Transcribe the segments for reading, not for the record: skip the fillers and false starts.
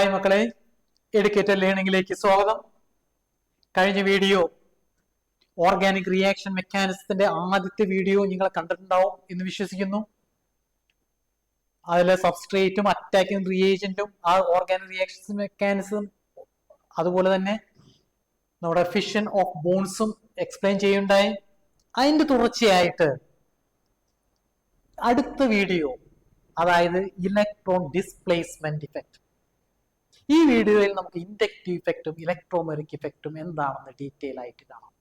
Hi മക്കളെ, educated ലേണിംഗിലേക്ക് സ്വാഗതം. കഴിഞ്ഞ വീഡിയോ ഓർഗാനിക് റിയാക്ഷൻ മെക്കാനിസത്തിന്റെ ആദ്യത്തെ വീഡിയോ നിങ്ങൾ കണ്ടിട്ടുണ്ടാവും എന്ന് വിശ്വസിക്കുന്നു. അതിലെ സബ്സ്ട്രേറ്റും അറ്റാക്കിംഗ് റിയേജന്റും ആ ഓർഗാനിക് റിയാക്ഷൻ മെക്കാനിസം, അതുപോലെ തന്നെ നമ്മുടെ ഫിഷൻ ഓഫ് ബോൺസും എക്സ്പ്ലെയിൻ ചെയ്യുണ്ടായി. അതിന്റെ തുടർച്ചയായിട്ട് അടുത്ത വീഡിയോ, അതായത് ഇലക്ട്രോൺ ഡിസ്പ്ലേസ്മെന്റ് ഇഫക്റ്റ്. ഈ വീഡിയോയിൽ നമുക്ക് ഇൻഡക്റ്റീവ് ഇഫക്റ്റും ഇലക്ട്രോമെറിക് ഇഫക്റ്റും എന്താണെന്ന് ഡീറ്റെയിൽ ആയിട്ട് കാണാം.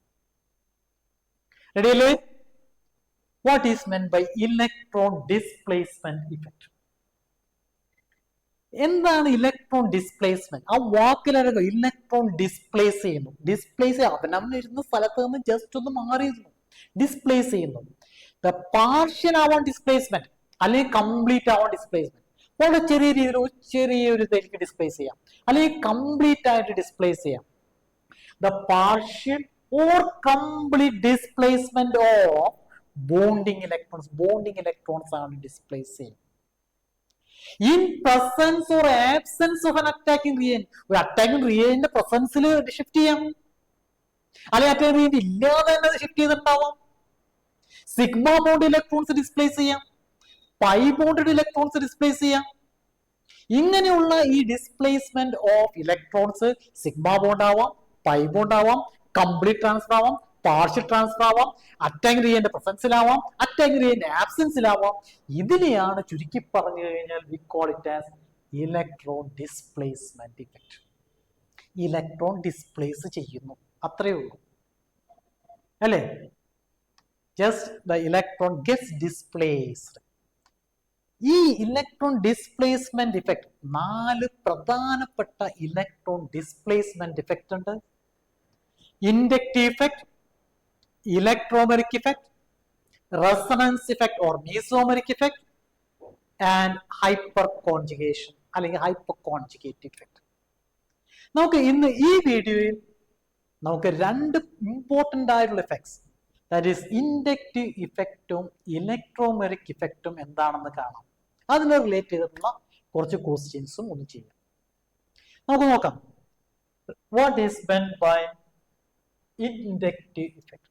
റെഡിയല്ലേ? What is meant by electron displacement effect? എന്താണ് ഇലക്ട്രോൺ ഡിസ്പ്ലേസ്മെന്റ്? ആ വാക്കിലൊക്കെ ഇലക്ട്രോൺ ഡിസ്പ്ലേസ് ചെയ്യുന്നു. ഡിസ്പ്ലേസ് അവനവനിരുന്ന സ്ഥലത്ത് നിന്ന് ജസ്റ്റ് ഒന്ന് മാറിയിരുന്നു, ഡിസ്പ്ലേസ് ചെയ്യുന്നു. പാർഷ്യൽ ആവാൻ ഡിസ്പ്ലേസ്മെന്റ്, അല്ലെങ്കിൽ കംപ്ലീറ്റ് ആവാൻ ഡിസ്പ്ലേസ്മെന്റ്. വളരെ ചെറിയ രീതിയിൽ ചെറിയൊരു ഇതിലേക്ക് ഡിസ്പ്ലേസ് ചെയ്യാം, അല്ലെങ്കിൽ കംപ്ലീറ്റ് ആയിട്ട് ഡിസ്പ്ലേസ് ചെയ്യാം. The partial or complete displacement of bonding electrons. Bonding electrons ആണ് ഡിസ്പ്ലേസ് ചെയ്യുന്നത്. In presence or absence of an attacking reagent. ഒരു അറ്റാക്കിംഗ് റിയേജന്റിന്റെ പ്രസൻസിൽ ഷിഫ്റ്റ് ചെയ്യാം, അല്ലെങ്കിൽ അറ്റാക്കിംഗ് റിയേജന്റ് ഇല്ലാതെ തന്നെ ഷിഫ്റ്റ് ചെയ്തിട്ടുണ്ടാവാം. സിഗ്മ ബോണ്ട് ഇലക്ട്രോൺസ് ഡിസ്പ്ലേസ് ചെയ്യാം, പൈ ബോണ്ടഡ് ഇലക്ട്രോൺസ് ഡിസ്പ്ലേസ് ചെയ്യാം. ഇങ്ങനെയുള്ള ഈ displacement of electrons sigma bond ആവാം, പൈ ബോണ്ട് ആവാം, കംപ്ലീറ്റ് ട്രാൻസ്ഫർ ആവാം, പാർഷ്യൽ ട്രാൻസ്ഫർ ആവാം, അറ്റാക്കിംഗ് റിയേജന്റ് പ്രസൻസിലാവാം, അറ്റാക്കിംഗ് റിയേജന്റ് ആബ്സെൻസിലാവാം. ഇതിനെയാണ് ചുരുക്കി പറഞ്ഞു കഴിഞ്ഞാൽ we call it as electron displacement effect. Electron displace ചെയ്യുന്നു, അത്രയേ ഉള്ളൂ, അല്ലേ? Just the electron gets displaced. ഈ ഇലക്ട്രോൺ ഡിസ്പ്ലേസ്മെന്റ് ഇഫക്റ്റ്, 4 പ്രധാനപ്പെട്ട ഇലക്ട്രോൺ ഡിസ്പ്ലേസ്മെന്റ് ഇഫക്റ്റ് ഉണ്ട്. Inductive effect, electromeric effect, resonance effect or mesomeric effect, and hyperconjugation അല്ലെങ്കിൽ hyperconjugate effect. നമുക്ക് ഇന്ന് ഈ വീഡിയോയിൽ നമുക്ക് 2 ഇമ്പോർട്ടന്റ് ആയിട്ടുള്ള ഇഫക്ട്സ്, ദാറ്റ് ഈസ് ഇൻഡക്റ്റീവ് ഇഫക്റ്റും ഇലക്ട്രോമെറിക് ഇഫക്റ്റും എന്താണെന്ന് കാണാം. അതിനെ റിലേറ്റ് ചെയ്തിട്ടുള്ള കുറച്ച് ക്വസ്റ്റ്യൻസും ഒന്ന് ചെയ്യാം. നമുക്ക് നോക്കാം. What is meant by inductive effect?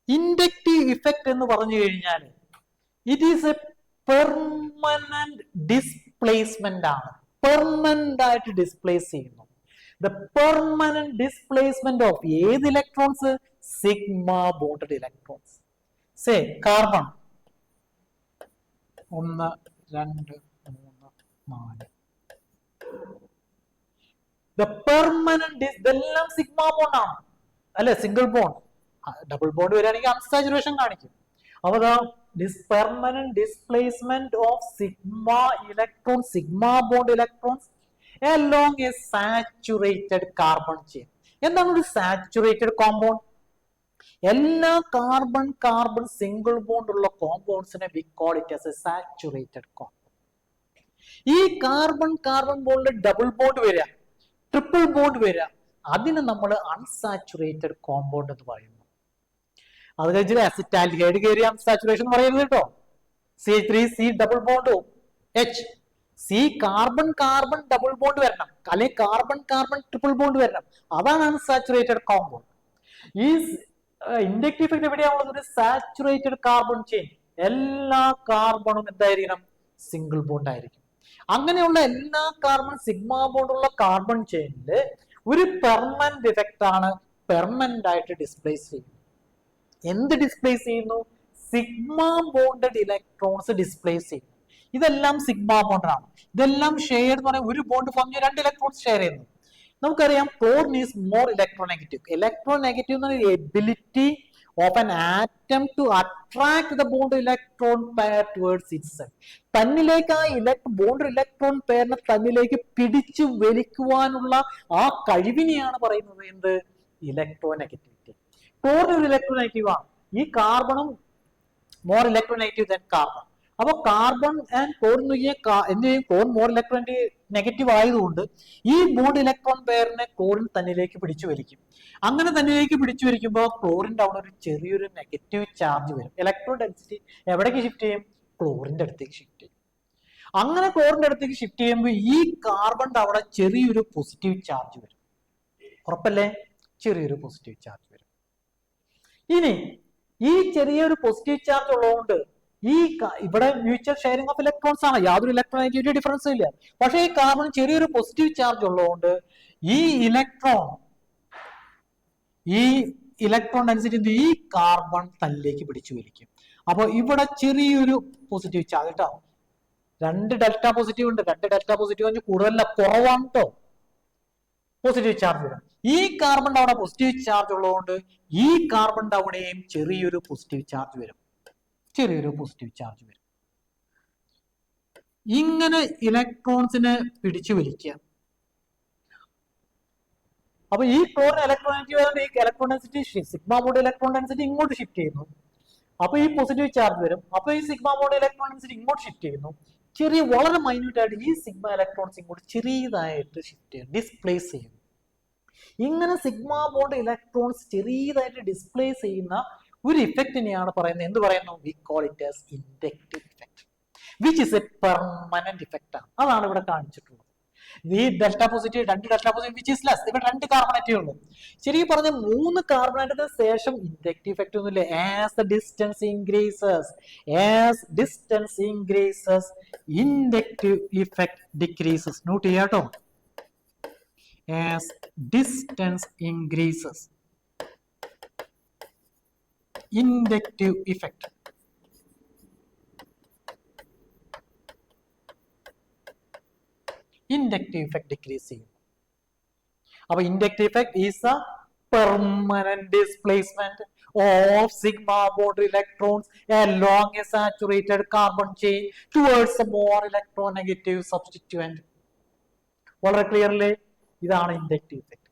Inductive effect എന്ന് പറഞ്ഞു കഴിഞ്ഞാൽ it is a permanent displacement ആണ്. പെർമനന്റ് ആയിട്ട് ഡിസ്പ്ലേസ് ചെയ്യുന്നു. ദ പെർമനന്റ് ഡിസ്പ്ലേസ്മെന്റ് ഓഫ് ഏത് electrons? Sigma bonded electrons. Say carbon 1 2 3 4. The permanent, ഇതെല്ലാം സിഗ്മ ബോണ്ട് ആണ്, അല്ലെ? Single bond. ഡബിൾ ബോണ്ട് വരികയാണെങ്കിൽ അൺസാച്ചുറേഷൻ കാണിക്കും. അപ്പൊ permanent displacement of sigma electron, sigma bond electrons along a saturated carbon chain. എന്താണ് ഒരു saturated compound? എല്ലാ കാർബൺ കാർബൺ സിംഗിൾ ബോണ്ട് ഉള്ള കോമ്പൗണ്ട്സിനെ we call it as a saturated compound. ഈ carbon carbon ബോണ്ടിൽ ഡബിൾ ബോണ്ട് വരിക, ട്രിപ്പിൾ ബോണ്ട് വരിക, അതിന് നമ്മൾ അൺസാച്ചുറേറ്റഡ് കോമ്പൗണ്ട് എന്ന് പറയുന്നു. അത് കഴിഞ്ഞിട്ട് അസിറ്റാൽഡിഹൈഡ് കയറി അൺസാച്ചുറേഷൻ പറയുന്നത് കേട്ടോ. CH3C double bond H, C carbon carbon double bond വരണം, അല്ലെങ്കിൽ കാർബൺ കാർബൺ ട്രിപ്പിൾ ബോണ്ട് വരണം, അതാണ് അൺസാച്ചുറേറ്റഡ് കോമ്പൗണ്ട്. ഈ ഇൻഡക്റ്റീവ് ഇഫക്റ്റ് എവിടെയാണുള്ളത്? ഒരു സാച്ചുറേറ്റഡ് കാർബൺ ചെയിൻ. എല്ലാ കാർബണും എന്തായിരിക്കണം? സിംഗിൾ ബോണ്ട് ആയിരിക്കും. അങ്ങനെയുള്ള എല്ലാ കാർബൺ സിഗ്മ ബോണ്ടുള്ള കാർബൺ ചെയിനില് ഒരു പെർമനന്റ് ഇഫക്റ്റ് ആണ്, പെർമനന്റ് ആയിട്ട് ഡിസ്പ്ലേസ് ചെയ്യുന്നു. എന്ത് ഡിസ്പ്ലേസ് ചെയ്യുന്നു? സിഗ്മ ബോണ്ടഡ് ഇലക്ട്രോൺസ് ഡിസ്പ്ലേസ് ചെയ്യുന്നു. ഇതെല്ലാം സിഗ്മ ബോണ്ടാണ്. ഇതെല്ലാം ഷെയർ എന്ന് പറയാൻ ഒരു ബോണ്ട് ഫോം ചെയ്യാൻ 2 ഇലക്ട്രോൺസ് ഷെയർ ചെയ്യുന്നു. നമുക്കറിയാം chlorine is more electronegative. Electronegative എന്ന് പറയുന്നത് ability of an atom to attract the bond electron pair towards itself. തന്നിലേക്ക് ആ ബോണ്ട് ഇലക്ട്രോൺ പെയറിനെ തന്നിലേക്ക് പിടിച്ചു വലിക്കുവാനുള്ള ആ കഴിവിനെയാണ് പറയുന്നത് എന്ത്? ഇലക്ട്രോനെഗറ്റിവിറ്റി. ക്ലോറിൻ ഒരു ഇലക്ട്രോനെഗറ്റീവ് ആണ്. ഈ കാർബണും മോർ ഇലക്ട്രോനെഗറ്റീവ് ദാൻ കാർബൺ. അപ്പൊ കാർബൺ ആൻഡ് ക്ലോറിൻ എന്ത് ചെയ്യും? ക്ലോറിൻ മോർ ഇലക്ട്രോൺ നെഗറ്റീവ് ആയതുകൊണ്ട് ഈ ബോണ്ട് ഇലക്ട്രോൺ പെയറിനെ ക്ലോറിൻ തന്നിലേക്ക് പിടിച്ചു വലിക്കും. അങ്ങനെ തന്നിലേക്ക് പിടിച്ചു വലിക്കുമ്പോൾ ക്ലോറിന്റെ അവിടെ ഒരു ചെറിയൊരു നെഗറ്റീവ് ചാർജ് വരും. ഇലക്ട്രോൺ ഡെൻസിറ്റി എവിടേക്ക് ഷിഫ്റ്റ് ചെയ്യും? ക്ലോറിന്റെ അടുത്തേക്ക് ഷിഫ്റ്റ് ചെയ്യും. അങ്ങനെ ക്ലോറിന്റെ അടുത്തേക്ക് ഷിഫ്റ്റ് ചെയ്യുമ്പോൾ ഈ കാർബണിന്റെ അവിടെ ചെറിയൊരു പോസിറ്റീവ് ചാർജ് വരും. ഉറപ്പല്ലേ? ചെറിയൊരു പോസിറ്റീവ് ചാർജ് വരും. ഇനി ഈ ചെറിയൊരു പോസിറ്റീവ് ചാർജ് ഉള്ളതുകൊണ്ട് ഈ ഇവിടെ മ്യൂച്വൽ ഷെയറിംഗ് ഓഫ് ഇലക്ട്രോൺസ് ആണ്, യാതൊരു ഇലക്ട്രോനെഗറ്റിവിറ്റി ഡിഫറൻസും ഇല്ല. പക്ഷേ ഈ കാർബൺ ചെറിയൊരു പോസിറ്റീവ് ചാർജ് ഉള്ളതുകൊണ്ട് ഈ ഇലക്ട്രോൺ ഡെൻസിറ്റി ഈ കാർബൺ തന്നിലേക്ക് പിടിച്ചു വലിക്കും. അപ്പൊ ഇവിടെ ചെറിയൊരു പോസിറ്റീവ് ചാർജ് കേട്ടോ, 2 ഡെൽറ്റ പോസിറ്റീവ് ഉണ്ട്. 2 ഡെൽറ്റ പോസിറ്റീവ് എന്ന് കൂടുതലല്ല, കുറവാണ് കേട്ടോ പോസിറ്റീവ് ചാർജ് വരും. ഈ കാർബണിന്റെ അവിടെ പോസിറ്റീവ് ചാർജ് ഉള്ളതുകൊണ്ട് ഈ കാർബണിന്റെ അവിടെയും ചെറിയൊരു പോസിറ്റീവ് ചാർജ് വരും. ചെറിയൊരു പോസിറ്റീവ് ചാർജ് വരും. ഇങ്ങനെ ഇലക്ട്രോൺസിനെ പിടിച്ചു വലിക്കുക. അപ്പൊ ഈ ക്ലോറിൻ ഇലക്ട്രോണെഗറ്റീവ് ആയതുകൊണ്ട് ഈ electron density sigma bond electron density ഇങ്ങോട്ട് ഷിഫ്റ്റ് ചെയ്യുന്നു. അപ്പൊ ഈ പോസിറ്റീവ് ചാർജ് വരും. അപ്പൊ ഈ സിഗ്മ ബോണ്ട് ഇലക്ട്രോൺ ഡെൻസിറ്റി ഇങ്ങോട്ട് ഷിഫ്റ്റ് ചെയ്യുന്നു. ചെറിയ വളരെ മൈന്യൂട്ട് ആയിട്ട് ഈ സിഗ്മ ഇലക്ട്രോൺസ് ഇങ്ങോട്ട് ചെറിയതായിട്ട് ഷിഫ്റ്റ് ചെയ്യും, ഡിസ്പ്ലേസ് ചെയ്യും. ഇങ്ങനെ സിഗ്മ ബോണ്ട് ഇലക്ട്രോൺസ് ചെറിയതായിട്ട് ഡിസ്പ്ലേസ് ചെയ്യുന്ന ഒരു ഇഫക്റ്റിനെയാണ് പറയുന്നത്. എന്ത് പറയുന്നു? We call it as inductive effect, which is a permanent effect ആണ്. അതാണ് ഇവിടെ കാണിച്ചിട്ടുള്ളത്. ഈ delta positive 2 delta positive which is less. ഇവിടെ 2 കാർബണേറ്റേ ഉള്ളൂ. ശരിക്കും പറഞ്ഞ 3 കാർബണേറ്റത്തിന് ശേഷം ഇൻഡക്റ്റീവ് ഇഫക്റ്റ് ഒന്നുമില്ല. As the distance increases inductive effect decreases. Note ചെയ്യാട്ടോ, as distance increases inductive effect decrease ചെയ്യും. അപ്പൊ inductive effect is a permanent displacement of sigma bond electrons along a saturated carbon chain towards a more electronegative substituent. വളരെ clearly ഇതാണ് inductive effect.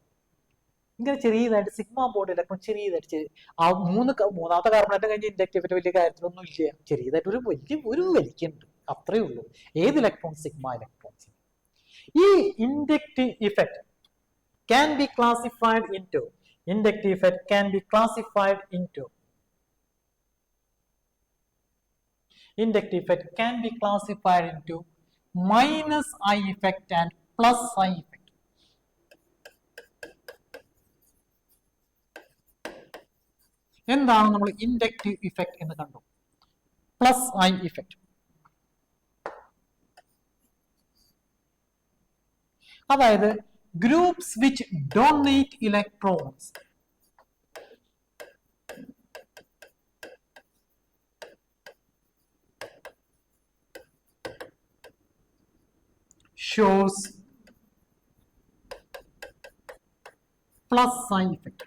ഇങ്ങനെ ചെറിയതായിട്ട് sigma bond electron ചെറിയതായിട്ട് ആ മൂന്നാമത്തെ carbonate കഴിഞ്ഞ് inductive effect വലിയ കാര്യത്തിലൊന്നും ഇല്ല. ചെറിയതായിട്ട് ഒരു വലിക്കുന്നുണ്ട്, അത്രേ ഉള്ളൂ. ഏത് ഇലക്ട്രോൺ? സിഗ്മ ഇലക്ട്രോൺസ്. ഈ inductive effect can be classified into minus I effect and plus I effect. എന്താണ് നമ്മൾ ഇൻഡക്റ്റീവ് ഇഫക്റ്റ് എന്ന് കണ്ടു? Plus I effect. അതായത് groups which donate electrons shows plus I effect.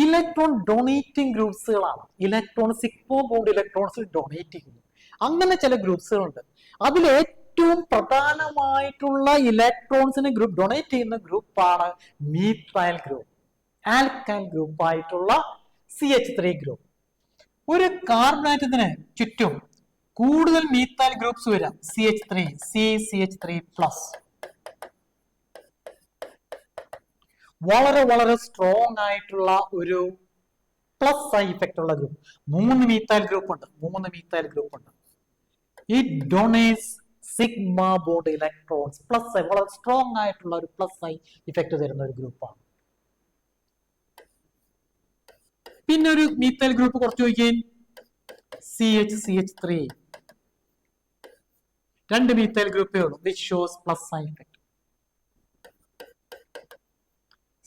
Electron donating ഗ്രൂപ്പ്സുകളാണ്. Electron sigma bond electrons donate ചെയ്യുന്നു. അങ്ങനെ ചില ഗ്രൂപ്പ്സുകളുണ്ട്. അതിൽ ഏറ്റവും പ്രധാനമായിട്ടുള്ള ഇലക്ട്രോൺസിന് ഗ്രൂപ്പ് ഡൊണേറ്റ് ചെയ്യുന്ന ഗ്രൂപ്പാണ് മീഥൈൽ ഗ്രൂപ്പ്, ആൽക്കൈൽ ഗ്രൂപ്പ് ആയിട്ടുള്ള CH3 ഗ്രൂപ്പ്. ഒരു കാർബണേറ്റത്തിന് ചുറ്റും കൂടുതൽ മീഥൈൽ ഗ്രൂപ്പ്സ് വരാം. CH3 വളരെ വളരെ സ്ട്രോങ് ആയിട്ടുള്ള ഒരു പ്ലസ് ഐ ഇഫക്റ്റ് ഉള്ള ഗ്രൂപ്പ്. 3 മീഥൈൽ ഗ്രൂപ്പ് ഉണ്ട്. It donates sigma bond electrons plus I, വളരെ സ്ട്രോങ് ആയിട്ടുള്ള ഒരു പ്ലസ് ഐ ഇഫക്റ്റ് തരുന്ന ഒരു ഗ്രൂപ്പാണ്. പിന്നെ ഒരു മീഥൈൽ ഗ്രൂപ്പ് കുറച്ച് നോക്കിയേ, CH3. 2 മീഥൈൽ ഗ്രൂപ്പേ ഉള്ളൂ, which shows plus I effect.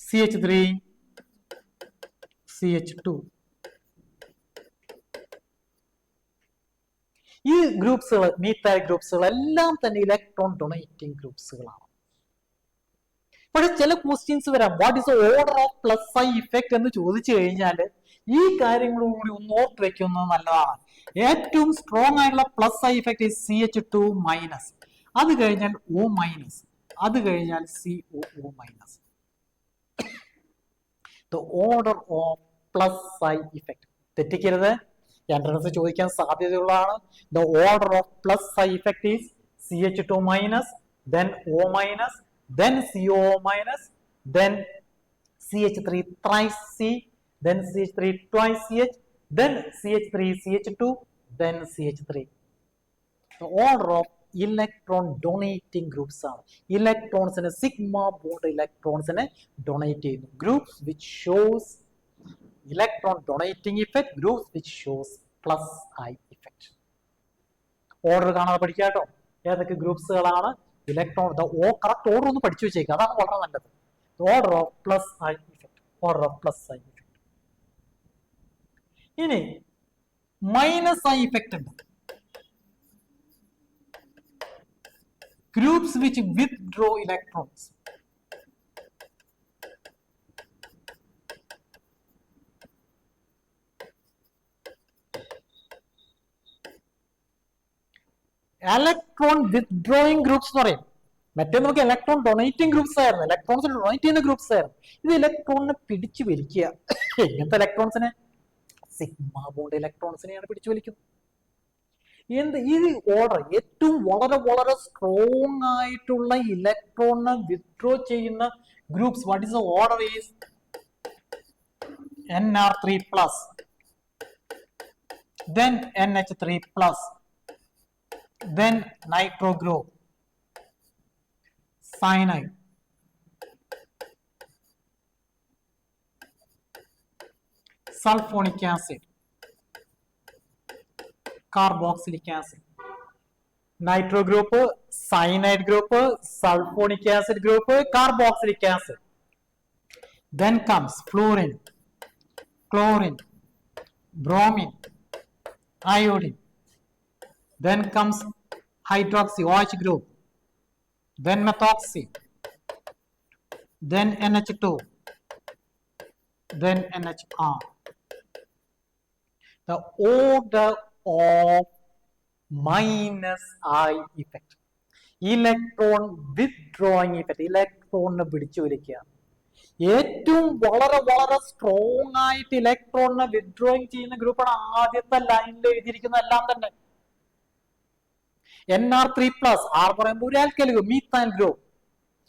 CH3 CH2. ഈ ഗ്രൂപ്പ്സുകൾ, മീഥൈൽ ഗ്രൂപ്പ്സുകൾ എല്ലാം തന്നെ ഇലക്ട്രോൺ ഡൊണേറ്റിംഗ് ഗ്രൂപ്പ്സുകളാണ്. പക്ഷെ ചില ക്വസ്റ്റ്യൻസ് വരാം, what is order of plus I effect എന്ന് ചോദിച്ചു കഴിഞ്ഞാൽ ഈ കാര്യങ്ങളും കൂടി ഒന്ന് ഓർത്ത് വെക്കുന്നത് നല്ലതാണ്. ഏറ്റവും സ്ട്രോങ് ആയിട്ടുള്ള plus I effect CH2 minus, അത് കഴിഞ്ഞാൽ O മൈനസ്, അത് കഴിഞ്ഞാൽ COO minus. The order of plus I effect തെറ്റിക്കരുത്, എൻട്രൻസ് ചോദിക്കാൻ സാധ്യതയുള്ളതാണ്. The order of plus I effect is CH2 minus, then O minus, then COO minus, then CH3 thrice C, then CH3 twice CH, then CH3 CH2, then CH3. The order of electron donating groups ആണ്. ഇലക്ട്രോൺസിന് sigma bond ഇലക്ട്രോൺസിനെ donate ചെയ്യുന്നു. Groups which shows electron donating effect, groups which shows plus I effect. Order കാണാതെ പഠിക്കുക കേട്ടോ. ഏതൊക്കെ ഗ്രൂപ്പ്സുകളാണ് electron, correct order ഒന്ന് പഠിച്ചു വെച്ചേക്കുക, അതാണ് വളരെ നല്ലത്. Order of plus I effect, order of plus I effect. ഇനി മൈനസ് ഐ ഇഫക്റ്റ് ഉണ്ട്. Groups which withdraw electrons. Electron withdrawing groups എന്ന് പറയും. മറ്റേ നമുക്ക് ഇലക്ട്രോൺ ഡൊണേറ്റിംഗ് ഗ്രൂപ്പ്സ് ആയിരുന്നു, ഇലക്ട്രോൺസിന് ഡൊണേറ്റ് ചെയ്യുന്ന ഗ്രൂപ്പ്സ് ആയിരുന്നു. ഇത് ഇലക്ട്രോണിനെ പിടിച്ചു വലിക്കുക. എങ്ങനത്തെ ഇലക്ട്രോൺസിനെ? സിഗ്മ ബോണ്ട് ഇലക്ട്രോൺസിനെയാണ് പിടിച്ചു വലിക്കുന്നത്. ഈ ഓർഡർ ഏറ്റവും വളരെ വളരെ സ്ട്രോങ് ആയിട്ടുള്ള ഇലക്ട്രോണിനെ വിത്ഡ്രോ ചെയ്യുന്ന groups, what is the order is Nr3+, then NH3+, then nitro group, cyanide, sulfonic acid, carboxylic acid. Nitro group, cyanide group, sulfonic acid group, carboxylic acid. Then comes fluorine, chlorine, bromine, iodine. Then comes hydroxy OH group, then methoxy, then NH2, then NHR. The order of minus I effect, electron withdrawing effect, ഇലക്ട്രോണിനെ പിടിച്ചു വലിക്കുക. ഏറ്റവും വളരെ വളരെ strong ആയിട്ട് ഇലക്ട്രോണിനെ withdrawing ചെയ്യുന്ന ഗ്രൂപ്പാണ് ആദ്യത്തെ ലൈനിൽ എഴുതിയിരിക്കുന്ന എല്ലാം തന്നെ. Nr3+, R പറയുമ്പോൾ ഒരു alkyl group, methyl group.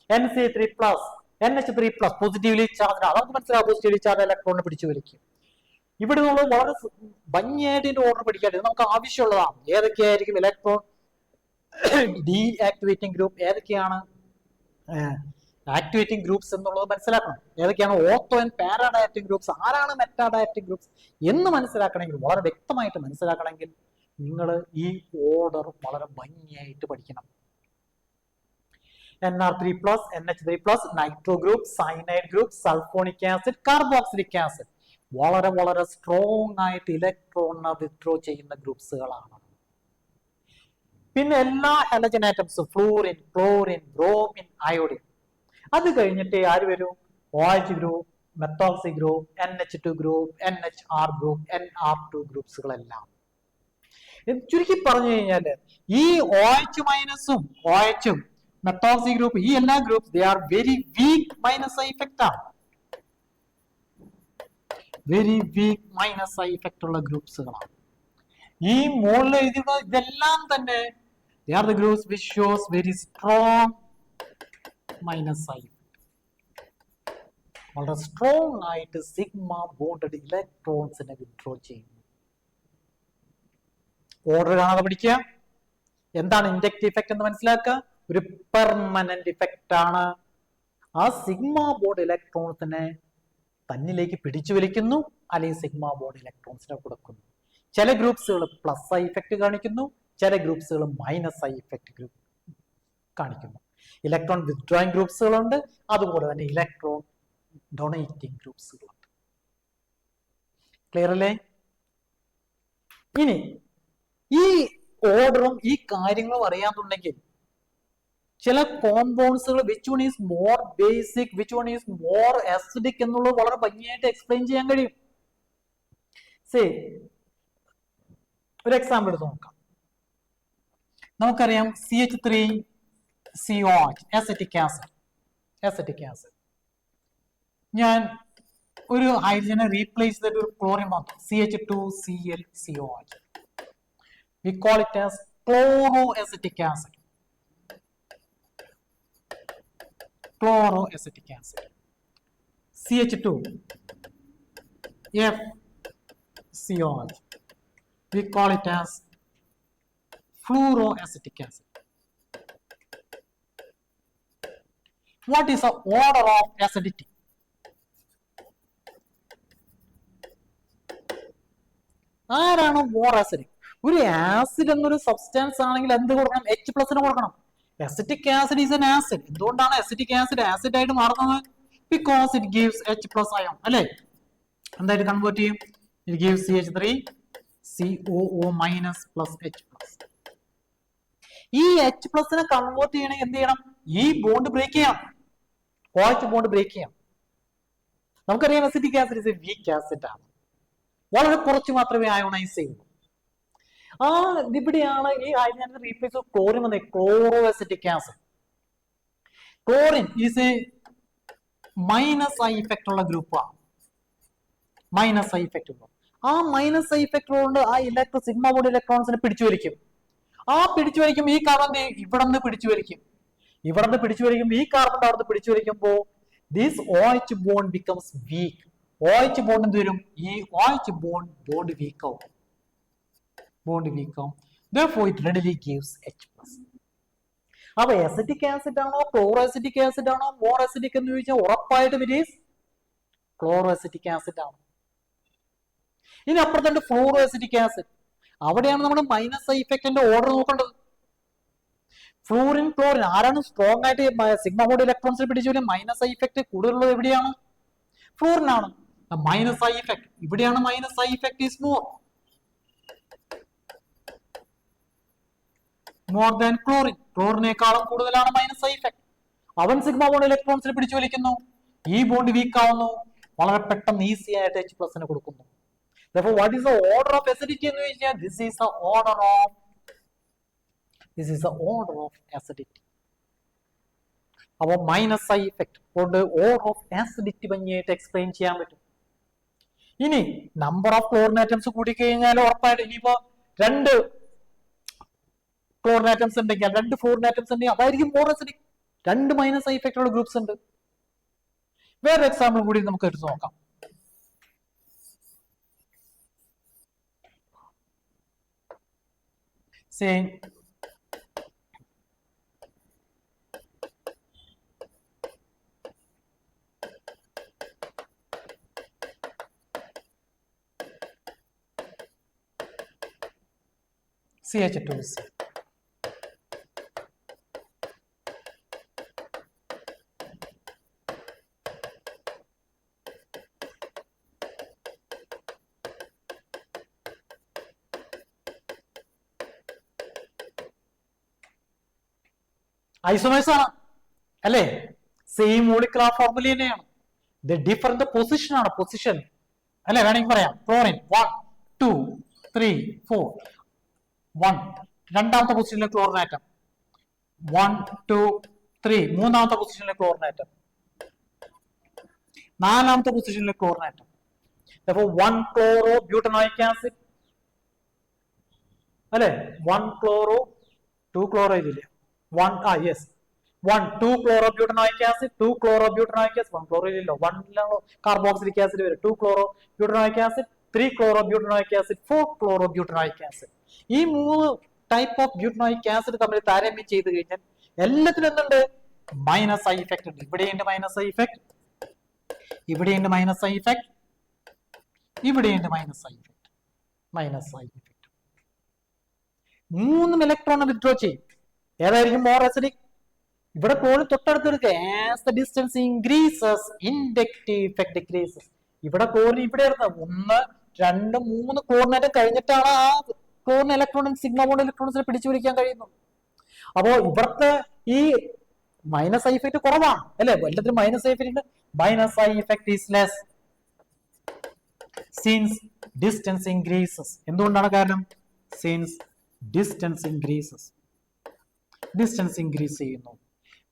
NC3+, NH3+, positively charge, നമുക്ക് മനസ്സിലാവും പോസിറ്റീവ്ലി ചാർജ് ഇലക്ട്രോണിനെ പിടിച്ചു വലിക്കും. ഇവിടെ നമ്മൾ വളരെ ഭംഗിയായിട്ട് ഇതിന്റെ ഓർഡർ പഠിക്കാതെ നമുക്ക് ആവശ്യമുള്ളതാണ്. ഏതൊക്കെയായിരിക്കും ഇലക്ട്രോൺ ഡീ ആക്ടിവേറ്റിംഗ് ഗ്രൂപ്പ്, ഏതൊക്കെയാണ് ആക്ടിവേറ്റിംഗ് ഗ്രൂപ്പ്സ് എന്നുള്ളത് മനസ്സിലാക്കണം. ഏതൊക്കെയാണ് ഓട്ടോ ആൻഡ് പാരാഡയറ്റിക് ഗ്രൂപ്പ്സ്, ആരാണ് മെറ്റാഡയറ്റിക് ഗ്രൂപ്പ്സ് എന്ന് മനസ്സിലാക്കണമെങ്കിൽ, വളരെ വ്യക്തമായിട്ട് മനസ്സിലാക്കണമെങ്കിൽ നിങ്ങൾ ഈ ഓർഡർ വളരെ ഭംഗിയായിട്ട് പഠിക്കണം. Nr3+, NH3+, nitro group, cyanide group, sulphonic acid, carboxylic acid വളരെ വളരെ സ്ട്രോങ് ആയിട്ട് ഇലക്ട്രോണിനെ വിത്ഡ്രോ ചെയ്യുന്ന ഗ്രൂപ്പ്സുകളാണ്. പിന്നെ എല്ലാ ഹലോജൻ ആറ്റംസും ഫ്ലൂറിൻ, ക്ലോറിൻ, ബ്രോമിൻ, അയോഡിൻ. അത് കഴിഞ്ഞിട്ട് ആര് വരും? OH group, methoxy group, NH2 group, NHR group, NR2 ഗ്രൂപ്പ്സുകളെല്ലാം. ചുരുക്കി പറഞ്ഞു കഴിഞ്ഞാല് ഈ OH മൈനസും OHഉം മെത്തോക്സി ഗ്രൂപ്പ്, ഈ എല്ലാ groups they are very weak minus I effect ആണ്. Very weak minus I effect ഉള്ള ഗ്രൂപ്പ്സുകളാണ്. ഈ മുകളിൽ എഴുതിയുള്ള ഇതെല്ലാം തന്നെ they are the groups which shows very strong minus I. വളരെ സ്ട്രോങ് ആയിട്ട് സിഗ്മ ബോണ്ടഡ് ഇലക്ട്രോൺസിനെ വിത്ഡ്രോ ചെയ്യുന്നു. ഓർഡർ കാണാതെ പഠിക്കുക. എന്താണ് ഇൻഡക്റ്റീവ് ഇഫക്റ്റ് എന്ന് മനസ്സിലാക്കുക. ഒരു പെർമനന്റ് ഇഫക്റ്റ് ആണ്. ആ സിഗ്മ ബോണ്ട് ഇലക്ട്രോൺസിനെ തന്നിലേക്ക് പിടിച്ചു വലിക്കുന്നു, അല്ലെങ്കിൽ സിഗ്മ ബോണ്ട് ഇലക്ട്രോൺസിനെ കൊടുക്കുന്നു. ചില ഗ്രൂപ്പ്സുകൾ പ്ലസ് ഐ ഇഫക്റ്റ് കാണിക്കുന്നു, ചില ഗ്രൂപ്പ്സുകൾ മൈനസ് ഐ ഇഫക്റ്റ് കാണിക്കുന്നു. ഇലക്ട്രോൺ വിത്ഡ്രോയിങ് ഗ്രൂപ്പ്സുകളുണ്ട്, അതുപോലെ തന്നെ ഇലക്ട്രോൺ ഡൊണേറ്റിംഗ് ഗ്രൂപ്പ്സുകളുണ്ട്. ക്ലിയർ അല്ലേ? ഇനി ഈ ഓർഡറും ഈ കാര്യങ്ങളും അറിയാന്നുണ്ടെങ്കിൽ ചില കോമ്പൗണ്ട്സുകൾ which one is more basic, which one is more acidic എന്നുള്ളത് വളരെ ഭംഗിയായിട്ട് എക്സ്പ്ലെയിൻ ചെയ്യാൻ കഴിയും. ഒരു എക്സാമ്പിൾ എടുത്ത് നോക്കാം. നമുക്കറിയാം CH3COH അസറ്റിക് ആസിഡ്. ഞാൻ ഒരു ഹൈഡ്രജനെ റീപ്ലേസ് ചെയ്തിട്ട് ഒരു ക്ലോറിൻ മാത്രം, CH2ClCOH. We call it as chloroacetic acid. CH2FCOH. We call it as fluoroacetic acid. What is the order of acidity? ആരാണ് മോർ ആസിഡിക്? ഒരു ആസിഡ് എന്നൊരു സബ്സ്റ്റൻസ് ആണെങ്കിൽ എന്ത് കൊടുക്കണം? എച്ച് പ്ലസിന് കൊടുക്കണം. Acetic acid is N acid. എന്തുകൊണ്ടാണ് acetic acid acid ആയിട്ട് മാറുന്നത്? Because it gives H plus ion അല്ലേ? എന്തായിട്ട് കൺവേർട്ട് ചെയ്യും? It gives CH3 COO minus plus H plus. ഈ എച്ച് പ്ലസിനെ കൺവേർട്ട് ചെയ്യണമെങ്കിൽ എന്ത് ചെയ്യണം? ഈ ബോണ്ട് ബ്രേക്ക് ചെയ്യണം. OH ബോണ്ട് ബ്രേക്ക് ചെയ്യണം. നമുക്കറിയാം acetic acid is A weak acid ആണ്. വളരെ കുറച്ച് മാത്രമേ അയോണൈസ് ചെയ്യുള്ളൂ. ഇവിടെയാണ് ഈ ഹൈഡ്രജൻ റീപ്ലേസ് ഓഫ് ക്ലോറിൻ വന്നത്. Chloroacetic acid. Chlorine is a minus I effect ഉള്ള ഗ്രൂപ്പാണ്. മൈനസ് ഐ ഇഫക്റ്റ് ഉള്ള ആ മൈനസ് ഐ ഇഫക്റ്റ് കൊണ്ട് ആ സിഗ്മ ബോണ്ട് ഇലക്ട്രോൺസിനെ പിടിച്ചു വലിക്കും. പിടിച്ചു വലിക്കും ഈ കാർബൺ ഇവിടെ നിന്ന് പിടിച്ചു വലിക്കും. ഇവിടെ നിന്ന് പിടിച്ചു വലിക്കും ഈ കാർബൺ അവിടെ പിടിച്ചു വലിക്കുമ്പോൾ this OH bond becomes weak. OH bond എന്ത് വരും? ഈ OH ബോണ്ട് വീക്ക് ആവും. Therefore it readily gives H+. അപ്പൊ അസിറ്റിക് ആസിഡ് ആണോ ക്ലോറോഅസിറ്റിക് ആസിഡ് ആണോ മോർ അസിഡിക് എന്ന് ചോദിച്ചാൽ ഉറപ്പായിട്ടും ഇറ്റ് ഈസ് ക്ലോറോഅസിറ്റിക് ആസിഡ് ആണ്. ഇനി അപ്പുറത്തുണ്ട് ഫ്ലൂറോഅസിറ്റിക് ആസിഡ്. അവിടെയാണ് നമ്മൾ മൈനസ് ഐ ഇഫക്റ്റിന്റെ ഓർഡർ നോക്കേണ്ടത്. ഫ്ലൂറിൻ ക്ലോറിൻ ആരാണ് സ്ട്രോങ് ആയിട്ട് സിഗ്മ ബോണ്ട് ഇലക്ട്രോൺസിൽ പിടിച്ചു? മൈനസ് ഐ ഇഫക്റ്റ് കൂടുതലുള്ളത് എവിടെയാണ്? ഫ്ലൂറിനാണ്. മൈനസ് ഐ ഇഫക്റ്റ് ഇവിടെയാണ്. Minus I effect is more than chlorine. ക്ലോറിനേക്കാളും കൂടുതലാണ് മൈനസ് ഐ ഇഫക്റ്റ്. അവൻ സിഗ്മ ബോണ്ട് ഇലക്ട്രോൺസിൽ പിടിച്ചു വലിക്കുന്നു. ഈ ബോണ്ട് വീക്ക് ആവുന്നു. വളരെ പെട്ടെന്ന് ഈസി ആയിട്ട് എച്ച് പ്ലസിന് കൊടുക്കുന്നു. Therefore, what is the order of acidity എന്ന് ചോദിച്ചാൽ this is the order of acidity. അപ്പോൾ മൈനസ് ഐ ഇഫക്റ്റ് കൊണ്ട് ഓർഡർ ഓഫ് ആസിഡിറ്റി ഭംഗിയായിട്ട് എക്സ്പ്ലെയിൻ ചെയ്യാൻ പറ്റും. ഇനി നമ്പർ ഓഫ് ക്ലോറിൻ ആറ്റംസ് കൂടിക്കഴിഞ്ഞാൽ ഉറപ്പായിട്ട് ഇനിയിപ്പോ 2 ക്ലോറിൻ ആറ്റംസ് ഉണ്ടെങ്കിൽ 2 ഫ്ലൂറിൻ ആറ്റംസ് ഉണ്ടെങ്കിൽ അതായിരിക്കും more acidic. 2 minus I effect ഉള്ള ഗ്രൂപ്പ്സ് ഉണ്ട്. വേറെ എക്സാമ്പിൾ കൂടി നമുക്ക് എടുത്ത് നോക്കാം. Say CH2C. ഐസോമേഴ്സ് ആണ് അല്ലേ? സെയിം മോളിക്കുലർ ഫോർമുല തന്നെയാണ്. ഡിഫറന്റ് പൊസിഷൻ ആണ്. പൊസിഷൻ അല്ലെ വേണമെങ്കിൽ പറയാം. ക്ലോറിൻ 1 2 3 4 1 രണ്ടാമത്തെ പൊസിഷനിലെ ക്ലോറിൻ ആറ്റം 1 2 3 മൂന്നാമത്തെ പൊസിഷനിലെ ക്ലോറിൻ ആറ്റം നാലാമത്തെ പൊസിഷനിലെ ക്ലോറിൻ ആറ്റം. അപ്പോൾ 1 ക്ലോറോ ബ്യൂട്ടനോയിക് ആസിഡ് അല്ലെ? 1 ക്ലോറോ 2 ക്ലോറോ ഇതില്ല. 1 2 chlorobutanoic acid 2 chlorobutanoic acid 1 chloro ഇല്ലല്ലോ 1 carboxylic acid വരും. 2 chlorobutanoic acid 3 chlorobutanoic acid 4 chlorobutanoic acid. ഈ 3 ടൈപ്പ് ഓഫ് ബ്യൂട്ടനോയിക് ആസിഡ് തമ്മിൽ താരതമ്യം ചെയ്ത് കഴിഞ്ഞാൽ എല്ലാത്തിലും എന്തുണ്ട്? മൈനസ് ഐ ഇഫക്റ്റ് ഉണ്ട്. ഇവിടെയുണ്ട് മൈനസ് ഐ ഇഫക്റ്റ്, ഇവിടെയുണ്ട് മൈനസ് ഐ ഇഫക്റ്റ്, ഇവിടെയുണ്ട് minus I effect. 3 electron withdraw ചെയ്യും. ഏതായിരിക്കും മോർ അസിഡിക്? ഇവിടെ ക്ലോറിൻ തൊട്ടടുത്ത് എടുക്കുക. As the distance increases inductive effect decreases. ഇവിടെ ക്ലോറിൻ ഇവിടെ എടുത്തത് 1 2 3 ക്ലോറിനേറ്റം കഴിഞ്ഞിട്ടാണ് ആ ക്ലോറിൻ ഇലക്ട്രോണിക് സിഗ്മ ബോണ്ട് ഇലക്ട്രോൺസിനെ പിടിച്ചു പിടിക്കാൻ കഴിയുന്നു. അപ്പോ ഇവിടുത്തെ ഈ മൈനസ് ഐ ഇഫക്റ്റ് കുറവാണ് അല്ലെ? എല്ലാത്തിലും minus I effect. Minus I effect is less since distance increases. എന്തുകൊണ്ടാണ് കാരണം? Since distance increases. Distance increase ചെയ്യുന്നു.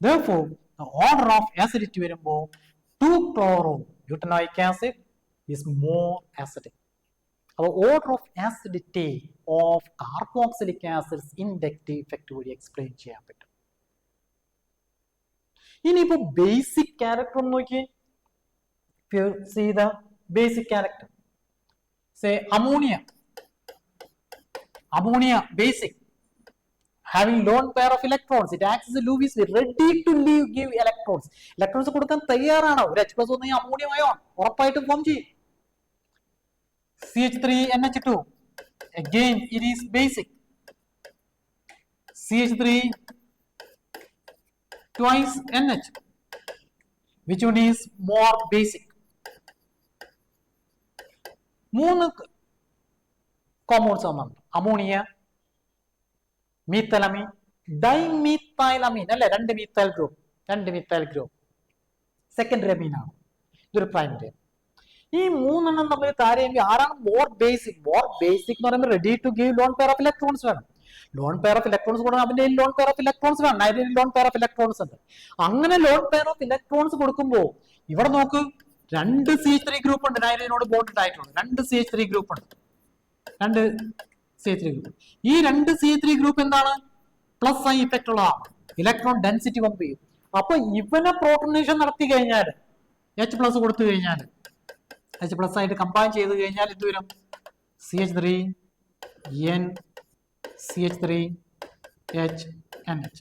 Therefore, the order of acidity വരുമ്പോൾ 2 chlorobutanoic acid is more acidic. അപ്പോൾ order of acidity of carboxylic acids inductive effect വഴി explain ചെയ്യാൻ പറ്റും. ഇനിയിപ്പോ basic character ഒന്ന് നോക്കിയേ. See the basic character. Say ammonia. Ammonia basic. having lone pair of electrons, it acts as a Lewis ready to give electrons. Electrons കൊടുക്കാൻ തയ്യാറാണ്. ഒരു H+ വന്നു അമോണിയം അയോൺ ഉറപ്പായിട്ടും ഫോം ചെയ്യും. CH3NH2, again it is basic. CH3 twice NH, which one is more basic? മൂന്ന് compounds ഒന്നുണ്ട്, ammonia, മീത്തലമീൻ, ഡൈമീത്തൈലമീൻ അല്ലെ, രണ്ട് മീത്തൈൽ ഗ്രൂപ്പ് സെക്കൻഡറി അമീനാണ്, ഇതൊരു പ്രൈമറി. ഈ മൂന്നെണ്ണം തമ്മിൽ താരതമ്യം ആരാണ് മോർ ബേസിക് എന്ന് പറയുമ്പോൾ ready to give lone pair of electrons വേണം. ലോൺ പെയർ ഓഫ് ഇലക്ട്രോൺസ് കൊടുക്കണം, അവന്റെ ലോൺ പെയർ ഓഫ് ഇലക്ട്രോൺസ് വേണം. Nitrogen lone pair of electrons ഉണ്ട്. അങ്ങനെ ലോൺ പെയർ ഓഫ് ഇലക്ട്രോൺസ് കൊടുക്കുമ്പോൾ ഇവിടെ നോക്ക്, രണ്ട് CH3 ഗ്രൂപ്പ് ഉണ്ട് നൈട്രജനോട് ബോണ്ടഡ് ആയിട്ടുള്ളത്, രണ്ട് CH3 ഗ്രൂപ്പ് ഉണ്ട്. ഈ രണ്ട് CH3 ഗ്രൂപ്പ് എന്താണ്, പ്ലസ് ഐ ഇഫക്റ്റ് ഉള്ളതാണ്, ഇലക്ട്രോൺ ഡെൻസിറ്റി പമ്പ് ചെയ്യും. അപ്പൊ ഇവനെ പ്രോട്ടോണേഷൻ നടത്തി കഴിഞ്ഞാൽ H+ കൊടുത്തു കഴിഞ്ഞാൽ, H+ ആയിട്ട് കമ്പൈൻ ചെയ്ത് കഴിഞ്ഞാൽ എന്ത് വരും, CH3N CH3HNH.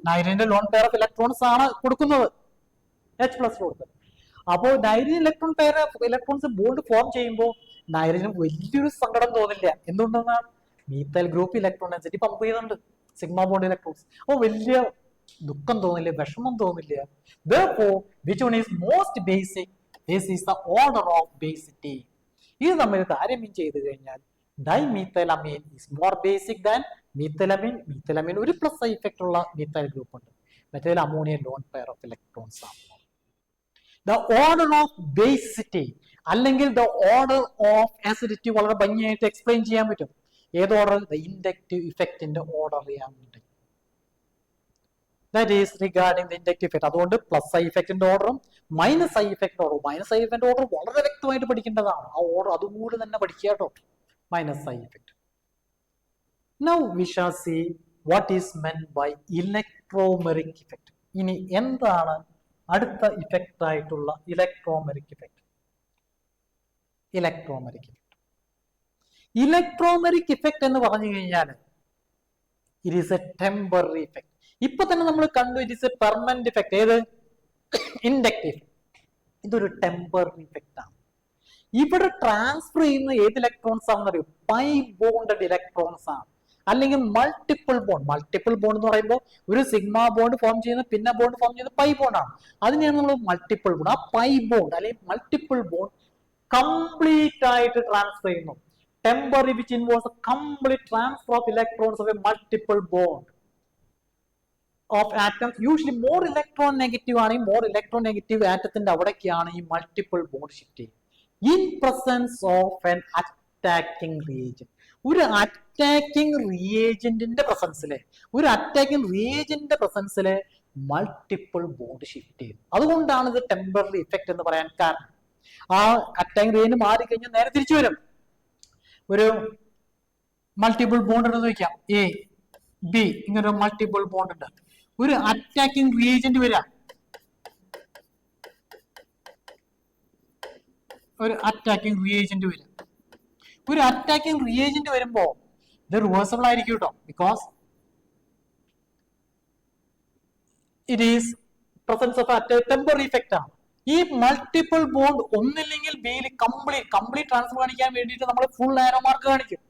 നൈട്രജന്റെ ലോൺ പെയർ ഓഫ് ഇലക്ട്രോൺസ് ആണ് കൊടുക്കുന്നത്, H+ കൊടുത്തത്. അപ്പോൾ nitrogen electron pair of electrons bond form ചെയ്യുമ്പോൾ നൈട്രജന് വലിയൊരു സങ്കടം തോന്നില്ല. എന്തുകൊണ്ടെന്നാണ്, methyl group electron density pump ചെയ്യുന്നുണ്ട്, സിഗ്മ ബോണ്ട് ഇലക്ട്രോൺസ്. അപ്പോൾ വലിയ ദുഃഖം തോന്നില്ല, വിഷമം തോന്നില്ല. Therefore, which one is most basic? This is the order of basicity. ഇത് നമ്മൾ താരതമ്യം ചെയ്ത് കഴിഞ്ഞാൽ ഡൈമീത്തൈലമീൻ is more basic than methylamine. മീത്തലമീൻ ഒരു പ്ലസ് ഐ ഇഫക്റ്റ് ഉള്ള മീത്തൈൽ ഗ്രൂപ്പ് ഉണ്ട്, മറ്റേ ammonia loan pair of electrons ആണ്. The order of basicity അല്ലെങ്കിൽ the order of acidity വളരെ ഭംഗിയായിട്ട് എക്സ്പ്ലെയിൻ ചെയ്യാൻ പറ്റും. ഏത് ഓർഡർ, the inductive effectന്റെ ഓർഡർ ചെയ്യാൻ പറ്റും. That is regarding the inductive effect. അതുകൊണ്ട് പ്ലസ് ഐ ഇഫക്റ്റിന്റെ ഓർഡറും minus I effect order, minus I effect order വളരെ വ്യക്തമായിട്ട് പഠിക്കേണ്ടതാണ്. ആ ഓർഡർ അതുകൂടി തന്നെ പഠിക്കുക കേട്ടോ, minus I effect. Now we shall see what is meant by electromeric effect. ഇനി എന്താണ് അടുത്ത ഇഫക്റ്റ് ആയിട്ടുള്ള ഇലക്ട്രോമെറിക് ഇഫക്റ്റ്? ഇലക്ട്രോമെറിക് ഇഫക്റ്റ് എന്ന് പറഞ്ഞു കഴിഞ്ഞാൽ it is a temporary effect. ഇപ്പൊ തന്നെ നമ്മൾ കണ്ടു, it is a permanent effect. ഏത്, ഇൻഡക്റ്റീവ്. ഇതൊരു ടെമ്പററി ഇഫക്റ്റ് ആണ്. ഇവിടെ ട്രാൻസ്ഫർ ചെയ്യുന്ന ഏത് ഇലക്ട്രോൺസ് ആണെന്ന് അറിയോ, പൈ ബോണ്ടഡ് ഇലക്ട്രോൺസ് ആണ്, അല്ലെങ്കിൽ മൾട്ടിപ്പിൾ ബോണ്ട് എന്ന് പറയുമ്പോൾ ഒരു സിഗ്മ ബോണ്ട് ഫോം ചെയ്യുന്ന പിന്നെ ബോണ്ട് ഫോം ചെയ്യുന്ന പൈ ബോണ്ട് ആണ്. അതിനെയാണ് നമ്മൾ മൾട്ടിപ്പിൾ ബോണ്ട്. ആ പൈ ബോണ്ട് അല്ലെങ്കിൽ മൾട്ടിപ്പിൾ ബോണ്ട് കംപ്ലീറ്റ് ആയിട്ട് ട്രാൻസ്ഫർ ചെയ്യുന്നു. Temporary which involves complete transfer of electrons of a multiple bond of atoms. Usually more electron negative ആണെങ്കിൽ മോർ ഇലക്ട്രോൺ നെഗറ്റീവ് ആറ്റത്തിന്റെ അവിടേക്കാണ് ഈ മൾട്ടിപ്പിൾ ബോണ്ട് ഷിഫ്റ്റ് ചെയ്യുന്നത്. In presence of an attacking reagent. ഒരു attacking റിയേജന്റിന്റെ പ്രസൻസിലെ multiple bond shift ചെയ്യും. അതുകൊണ്ടാണ് ഇത് ടെമ്പററി ഇഫക്റ്റ് എന്ന് പറയാൻ കാരണം. ആ അറ്റാക്കിംഗ് റിയേജന്റ് മാറിക്കഴിഞ്ഞാൽ നേരെ തിരിച്ചു വരും. ഒരു മൾട്ടിപ്പിൾ ബോണ്ട് ഉണ്ടെന്ന് ചോദിക്കാം, എ ബി, ഇങ്ങനെ ഒരു മൾട്ടിപ്പിൾ ബോണ്ട് ഉണ്ട്. ഒരു അറ്റാക്കിംഗ് റിയേജന്റ് വരിക, ഒരു അറ്റാക്കിംഗ് റിയേജന്റ് വരുമ്പോ ഇത് റിവേഴ്സിബിൾ ആയിരിക്കും കേട്ടോ, because it is presence of temporary effect ആണ്. ഈ മൾട്ടിപ്പിൾ ബോണ്ട് ഒന്നില്ലെങ്കിൽ ബിയിൽ കംപ്ലീറ്റ് ട്രാൻസ്ഫർ കാണിക്കാൻ വേണ്ടിയിട്ട് നമ്മൾ ഫുൾ ആരോ മാർക്ക് കാണിക്കും.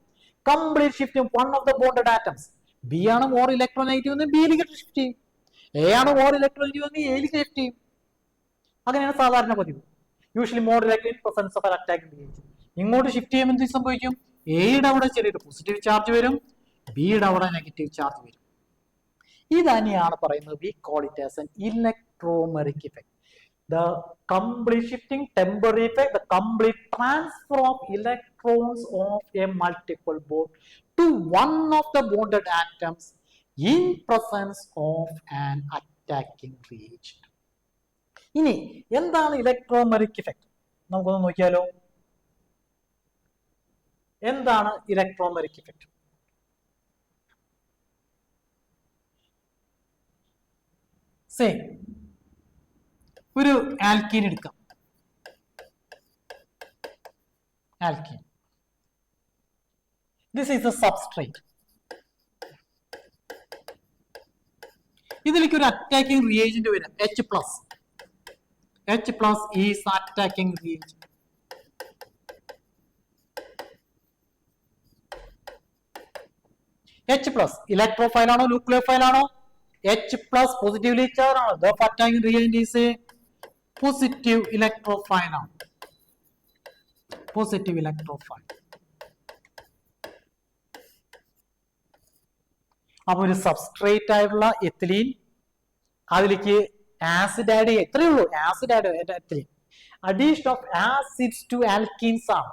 Complete shift one of the bonded atoms. B ആണ് മോർ ഇലക്ട്രോനെഗറ്റീവ് എന്ന് ബിയിലേക്ക് ഷിഫ്റ്റ് ചെയ്യും, എ ആണ് മോർ ഇലക്ട്രോനെഗറ്റീവ് എന്ന് എയിലേക്ക് ഷിഫ്റ്റ് ചെയ്യും. അങ്ങനെയാണ് സാധാരണ പതിവ്. Usually more electric presence of attacking reagent. ഇങ്ങോട്ട് ഷിഫ്റ്റ് ചെയ്യുമ്പോൾ എന്ത് സംഭവിക്കും, എയുടെ അവിടെ ചെറിയൊരു പോസിറ്റീവ് ചാർജ് വരും, ബിയുടെ അവിടെ നെഗറ്റീവ് ചാർജ് വരും. ഇത് തന്നെയാണ് പറയുന്നത് V call it as an electromeric effect. The complete shifting temporary effect, the complete transfer of electrons of a multiple bond to one of the bonded atoms in presence of an attacking reagent. ഇനി എന്താണ് electromeric effect നമുക്കൊന്ന് നോക്കിയാലോ. എന്താണ് electromeric effect? Say ഒരു alkene എടുക്കാം. Alkene, this is A substrate. ഇതിലേക്ക് ഒരു attacking reagent വരും H plus. H plus is attacking reagent. H plus electrophile ആണോ nucleophile ആണോ? H plus positively charged ആണ്. The attacking reagent is a positive electrophile ആണ്. Positive electrophile. അപ്പൊ ഒരു substrate ആയിട്ടുള്ള എത്തിലീൻ അതിലേക്ക് ആസിഡ് ആഡ് ചെയ്യുക, എത്രയേ ഉള്ളൂ. Acid add ethylene. Addition of acids to alkenes ആണ്.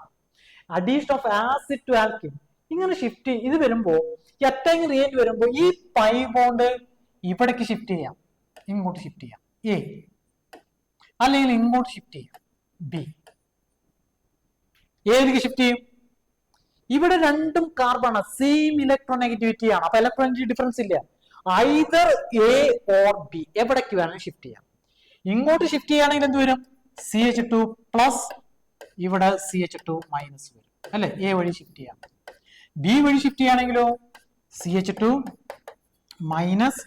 Addition of acid to alkene ഇങ്ങനെ ഷിഫ്റ്റ് ഇത് വരുമ്പോ ഈ അറ്റാക്കിംഗ് റിയേജന്റ് വരുമ്പോ ഈ പൈ ബോണ്ട് ഇവിടേക്ക് ഷിഫ്റ്റ് ചെയ്യാം, ഇങ്ങോട്ട് ഷിഫ്റ്റ് ചെയ്യാം A, അല്ലെങ്കിൽ ഇങ്ങോട്ട് ഷിഫ്റ്റ് ചെയ്യാം B. ഏതിലേക്ക് ഷിഫ്റ്റ് ചെയ്യും? ഇവിടെ രണ്ടും കാർബൺ സെയിം ഇലക്ട്രോനെഗറ്റിവിറ്റി ആണ്. അപ്പൊ ഇലക്ട്രോനെഗറ്റിവിറ്റി ഡിഫറൻസ് ഇല്ല. ഐദർ A or B എവിടേക്ക് വേണമെങ്കിൽ ഷിഫ്റ്റ് ചെയ്യാം. ഇങ്ങോട്ട് ഷിഫ്റ്റ് ചെയ്യുകയാണെങ്കിൽ എന്ത് വരും? CH2 പ്ലസ് ഇവിടെ CH2 മൈനസ് വരും അല്ലെ. A വഴി ഷിഫ്റ്റ് ചെയ്യാം. B വഴി shift ചെയ്യുകയാണെങ്കിലോ CH2 minus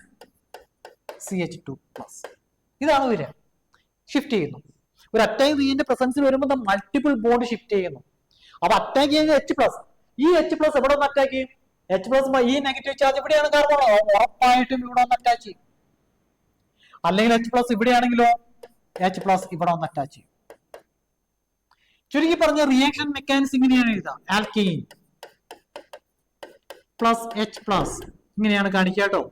CH2 plus. ഇതാണ് വരിക. ഷിഫ്റ്റ് ചെയ്യുന്നു. ഒരു അറ്റാക്ക് റിയേജന്റ് പ്രസൻസിൽ വരുമ്പോൾ മൾട്ടിപ്പിൾ ബോണ്ട് ഷിഫ്റ്റ് ചെയ്യുന്നു. അപ്പൊ അറ്റാക്ക് ചെയ്യുന്നത് H പ്ലസ്. ഈ H പ്ലസ് എവിടെ ഒന്ന് അറ്റാക്ക് ചെയ്യും? H പ്ലസ് ഈ നെഗറ്റീവ് ചാർജ് ഇവിടെയാണ് കാർബൺ, ഉറപ്പായിട്ടും ഇവിടെ ഒന്ന് അറ്റാച്ച് ചെയ്യും. അല്ലെങ്കിൽ H പ്ലസ് ഇവിടെയാണെങ്കിലോ H പ്ലസ് ഇവിടെ ഒന്ന് അറ്റാച്ച് ചെയ്യും. ചുരുക്കി പറഞ്ഞ റിയാക്ഷൻ മെക്കാനിസം ഇങ്ങനെയാണ് എഴുതാം. ആൽക്കീൻ പ്ലസ് H പ്ലസ് ഇങ്ങനെയാണ് കാണിക്കുക കേട്ടോ.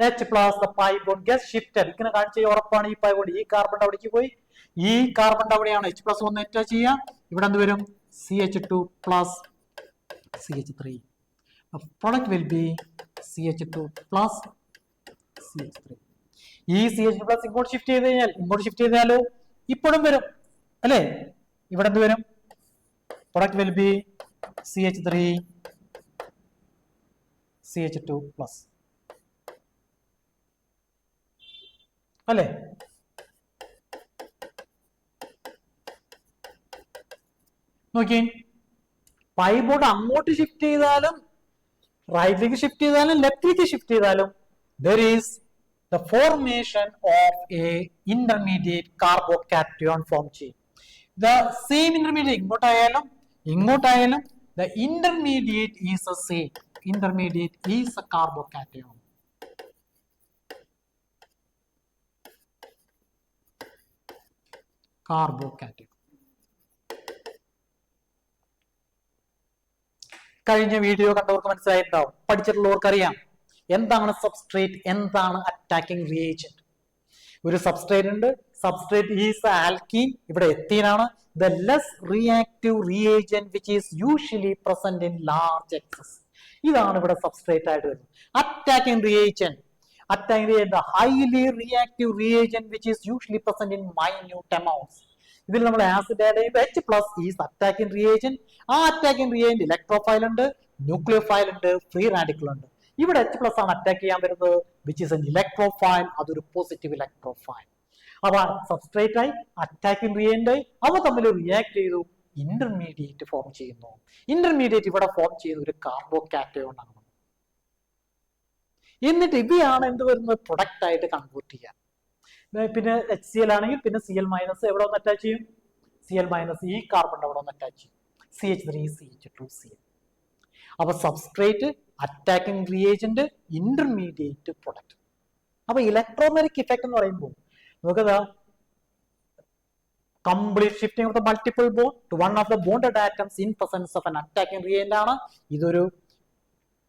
H plus the pi bond gets shifted. ഇങ്ങനെ കാണിച്ച ഉറപ്പാണ്. ഈ പൈ ബോണ്ട് ഈ കാർബൺ അവിടേക്ക് പോയി, ഈ കാർബൺ അവിടെയാണ് H പ്ലസ് ഒന്ന് അറ്റാച്ച് ചെയ്യുക. ഇവിടെ എന്ത് വരും? CH2 plus CH3. The product will be CH2 plus CH3. ഈ CH2 plus ഇങ്ങോട്ട് ഷിഫ്റ്റ് ചെയ്ത് കഴിഞ്ഞാൽ, ഇങ്ങോട്ട് ഷിഫ്റ്റ് ചെയ്താൽ ഇപ്പോഴും വരും അല്ലേ. ഇവിടെ എന്ത് വരും? product will be CH3 CH2 plus അല്ലേ. നോക്കിയേ, പൈ ബോണ്ട് അങ്ങോട്ട് ഷിഫ്റ്റ് ചെയ്താലും റൈറ്റിലേക്ക് ഷിഫ്റ്റ് ചെയ്താലും ലെഫ്റ്റിലേക്ക് ഷിഫ്റ്റ് ചെയ്താലും there is the formation of a intermediate carbocation form chain. The same intermediate ഇങ്ങോട്ടായാലും the intermediate is the same. Intermediate is a carbocation. Carbocation. കഴിഞ്ഞ video കണ്ടവർക്ക് മനസ്സിലായിട്ടുണ്ടാവും, പഠിച്ചിട്ടുള്ളവർക്ക് അറിയാം എന്താണ് സബ്സ്ട്രേറ്റ്, എന്താണ് അറ്റാക്കിംഗ് റിയേജന്റ്. ഒരു സബ്സ്ട്രേറ്റ് ഉണ്ട്, സബ്സ്ട്രേറ്റ് ഈസ് ആൽക്കീൻ, ഇവിടെ എത്തീനാണ്. The less reactive reagent which is usually present in large excess. ഇതാണ് ഇവിടെ സബ്സ്ട്രേറ്റ് ആയിട്ട് വരുന്നത്. Attacking reagent, the highly reactive reagent which is usually present in minute amounts. ഇതിൽ നമ്മൾ ആസിഡ് ആഡ് ചെയ്യുമ്പോൾ H plus is attacking reagent. ആ attacking reagent electrophile ഉണ്ട്, nucleophile ഉണ്ട്, ഫ്രീ റാഡിക്കൽ ഉണ്ട്. ഇവിടെ H പ്ലസ് ആണ് അറ്റാക്ക് ചെയ്യാൻ വരുന്നത്, വിച്ച് ഇസ് എൻ ഇലക്ട്രോഫൈൽ. അതൊരു പോസിറ്റീവ് ഇലക്ട്രോഫൈൽ. അപ്പൊ സബ്സ്ട്രേറ്റ് ആയി അറ്റാക്കിംഗ് റിയേജന്റ് ആയി അവ തമ്മിൽ റിയാക്ട് ചെയ്തു, ഇന്റർമീഡിയറ്റ് ഫോം ചെയ്യുന്നു. ഇന്റർമീഡിയറ്റ് ഇവിടെ ഫോം ചെയ്യുന്ന ഒരു കാർബോകാറ്റയോൺ ആണ്. എന്നിട്ട് ഇവയാണ് എന്ത് വരുന്നത്? പ്രൊഡക്റ്റ് ആയിട്ട് കൺവേർട്ട് ചെയ്യാൻ. പിന്നെ HCl ആണെങ്കിൽ പിന്നെ Cl മൈനസ് എവിടെ ഒന്ന് അറ്റാച്ച് ചെയ്യും? Cl മൈനസ് ഈ കാർബൺ അവിടെ ഒന്ന് അറ്റാച്ച് ചെയ്യും. CH3 CH2 Cl. അപ്പൊ substrate, attacking reagent, intermediate product. അപ്പൊ ഇലക്ട്രോമെറിക് ഇഫക്റ്റ് എന്ന് പറയുമ്പോൾ നോക്കുക, complete shifting of the multiple bond to one of the bonded atoms in presence of an attacking reagent ആണ്. ഇതൊരു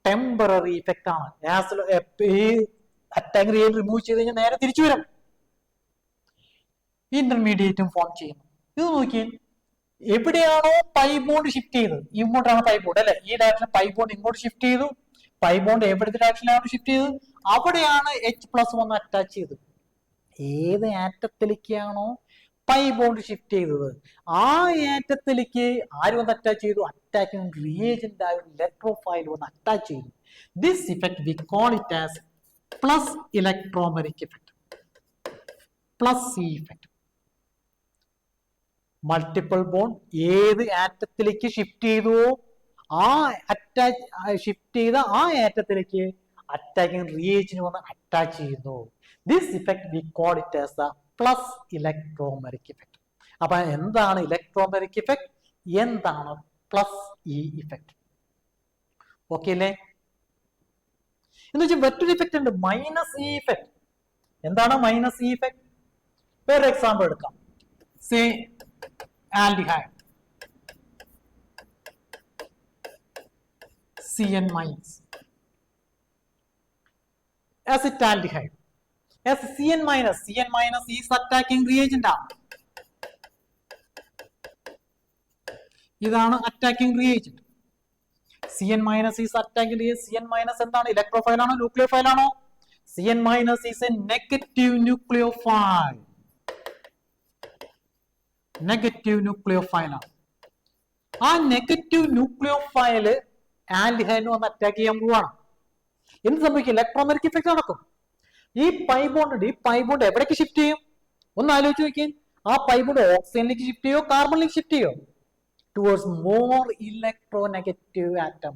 ടെമ്പററി ഇഫക്റ്റ് ആണ്. ഈ അറ്റാക്കിംഗ് റിയേജന്റ് റിമൂവ് ചെയ്ത് കഴിഞ്ഞാൽ നേരെ തിരിച്ചു വരും, ഇന്റർമീഡിയറ്റും ഫോം ചെയ്യുന്നു. ഇത് നോക്കിയേ, എവിടെയാണോ പൈ ബോണ്ട് ഷിഫ്റ്റ് ചെയ്തത്, ഇങ്ങോട്ടാണ് പൈ ബോണ്ട് അല്ലെ, ഈ ഡയറക്ഷൻ പൈ ബോണ്ട് ഇങ്ങോട്ട് ഷിഫ്റ്റ് ചെയ്തു. പൈ ബോണ്ട് എവിടുത്തെ ഡയറക്ഷനിലാണ് ഷിഫ്റ്റ് ചെയ്തത്? അവിടെയാണ് H പ്ലസ് വന്ന് അറ്റാച്ച് ചെയ്തത്. ഏത് ആറ്റത്തിലേക്കാണോ പൈ ബോണ്ട് ഷിഫ്റ്റ് ചെയ്തത് ആ ആറ്റത്തിലേക്ക് ആര് വന്ന് അറ്റാച്ച് ചെയ്തു? അറ്റാക്കിംഗ് റിയേജന്റ് ആയ ഇലക്ട്രോഫൈൽ വന്ന് അറ്റാച്ച് ചെയ്തു. This effect V call it as plus electromeric effect, plus C effect. Multiple bond ഏത് ആറ്റത്തിലേക്ക് ഷിഫ്റ്റ് ചെയ്തുവോ ആ ഷിഫ്റ്റ് ചെയ്ത ആ ആറ്റത്തിലേക്ക് അറ്റാക്കിംഗ് റിയേജന്റ് വന്ന് അറ്റാച്ച് ചെയ്യുന്നു. This effect V call it as the plus electromeric effect. അപ്പൊ എന്താണ് ഇലക്ട്രോമെറിക് ഇഫക്ട്, എന്താണ് plus E effect? Okay അല്ലേ? എന്ന് വെച്ചാൽ മറ്റൊരു ഇഫക്റ്റ് ഉണ്ട്, മൈനസ് ഇ ഇഫക്ട്. എന്താണ് മൈനസ് ഇ ഇഫക്ട്? വേറെ എക്സാമ്പിൾ എടുക്കാം. Say aldehyde CN minus acetaldehyde as CN minus is attacking reagent ആണ്. ഇതാണ് attacking reagent. CN minus is attacking reagent. CN minus എന്താണ്? ഇലക്ട്രോഫൈൽ ആണോ ന്യൂക്ലിയോഫൈൽ ആണോ? CN minus is a negative nucleophile. Negative nucleophile ആണ്. ആ negative ന്യൂക്ലിയോഫൈല് ആൽഡിഹൈഡിനെ വന്ന് attack ചെയ്യാൻ പോവാണ്. എന്ത് സംഭവിക്കും? ഇലക്ട്രോമെറിക് ഇഫക്റ്റ് നടക്കും. ഈ പൈ ബോണ്ട് എവിടേക്ക് ഷിഫ്റ്റ് ചെയ്യും? ഒന്ന് ആലോചിച്ച് നോക്കിയേ. ആ പൈ ബോണ്ട് ഓക്സിജനിലേക്ക് ഷിഫ്റ്റ് ചെയ്യോ കാർബണിലേക്ക് ഷിഫ്റ്റ് ചെയ്യോ? Towards more electronegative atom.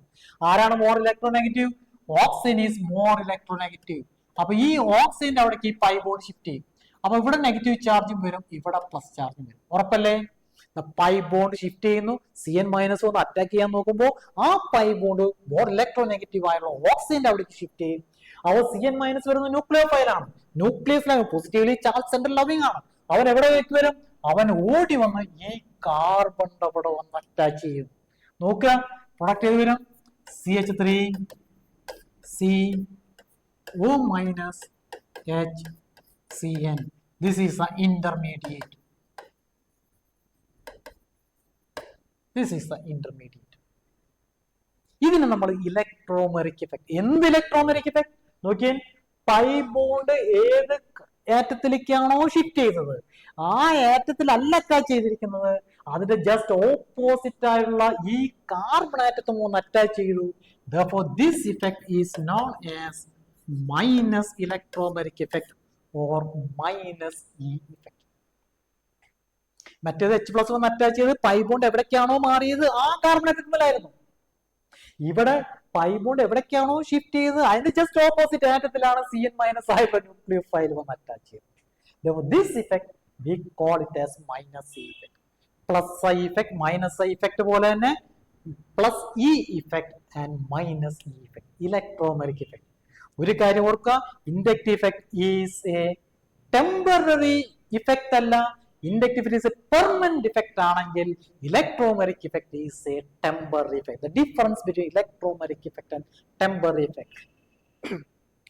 ആരാണ് more electronegative? Oxygen is more electronegative. അപ്പൊ ഈ ഓക്സിജന്റെ അവിടേക്ക് ഈ പൈ ബോണ്ട് ഷിഫ്റ്റ് ചെയ്യും. അപ്പൊ ഇവിടെ നെഗറ്റീവ് ചാർജും വരും, ഇവിടെ പ്ലസ് ചാർജും വരും. ഉറപ്പല്ലേ? പൈ ബോണ്ട് ഷിഫ്റ്റ് ചെയ്യുന്നു, CN മൈനസ് ഒന്ന് അറ്റാക്ക് ചെയ്യാൻ നോക്കുമ്പോൾ ആ പൈ ബോണ്ട് മോർ ഇലക്ട്രോനെഗറ്റീവ് ആയുള്ള ഓക്സിജന്റെ അവിടേക്ക് ഷിഫ്റ്റ് ചെയ്യും. അവർ CN മൈനസ് വരുന്ന ന്യൂക്ലിയോഫൈൽ ആണ്, ന്യൂക്ലിയസിലാണ് പോസിറ്റീവ്ലി ചാർജ് സെൻട്രൽ ലവിംഗ് ആണ്. അവൻ എവിടേക്ക് വരും? അവൻ ഓടി വന്ന് ഈ കാർബണിന്റെ അവിടെ വന്ന് അറ്റാച്ച് ചെയ്യും. നോക്കുക, പ്രൊഡക്റ്റ് ഏത് വരും? CH3 CO minus HCN. This is the intermediate. This is the intermediate. ഇതിന് നമ്മൾ ഇലക്ട്രോമെറിക് ഇഫക്ട്. എന്ത് ഇലക്ട്രോമെറിക് ഇഫക്ട്? നോക്കിയേ, പൈ ബോണ്ട് ഏത് ആറ്റത്തിലേക്കാണോ ഷിഫ്റ്റ് ചെയ്തത് ആ ആറ്റത്തിൽ അല്ല അറ്റാച്ച് ചെയ്തിരിക്കുന്നത്, അതിന്റെ ജസ്റ്റ് ഓപ്പോസിറ്റ് ആയിട്ടുള്ള ഈ കാർബൺ ആറ്റത്തും ഒന്ന് അറ്റാച്ച് ചെയ്തു. Therefore, this effect is known as minus electromeric effect or minus E effect. മറ്റേത് H+ വന്ന് അറ്റാച്ച് ചെയ്ത് പൈ ബോണ്ട് എവിടേക്കാണോ മാറിയത് ആ കാർബൺ ആറ്റത്തിലായിരുന്നു. ഇവിടെ പൈ ബോണ്ട് എവിടേക്കാണോ ഷിഫ്റ്റ് ചെയ്ത് അതിന്റെ ജസ്റ്റ് ഓപ്പോസിറ്റ് ആറ്റത്തിലാണ് CN മൈനസ് ആയിട്ടുള്ള ന്യൂക്ലിയോഫൈൽ വന്ന് അറ്റാച്ച് ചെയ്തത്. Therefore, this effect we call it as minus E effect. Plus I effect, minus I effect പോലെ തന്നെ plus E effect and minus E effect. Electromeric effect. ഒരു കാര്യം ഓർക്കുക, inductive effect is a temporary effect അല്ല. Inductive effect is a permanent effect ആണെങ്കിൽ electromeric effect is a temporary effect. The difference between electromeric effect and temporary effect.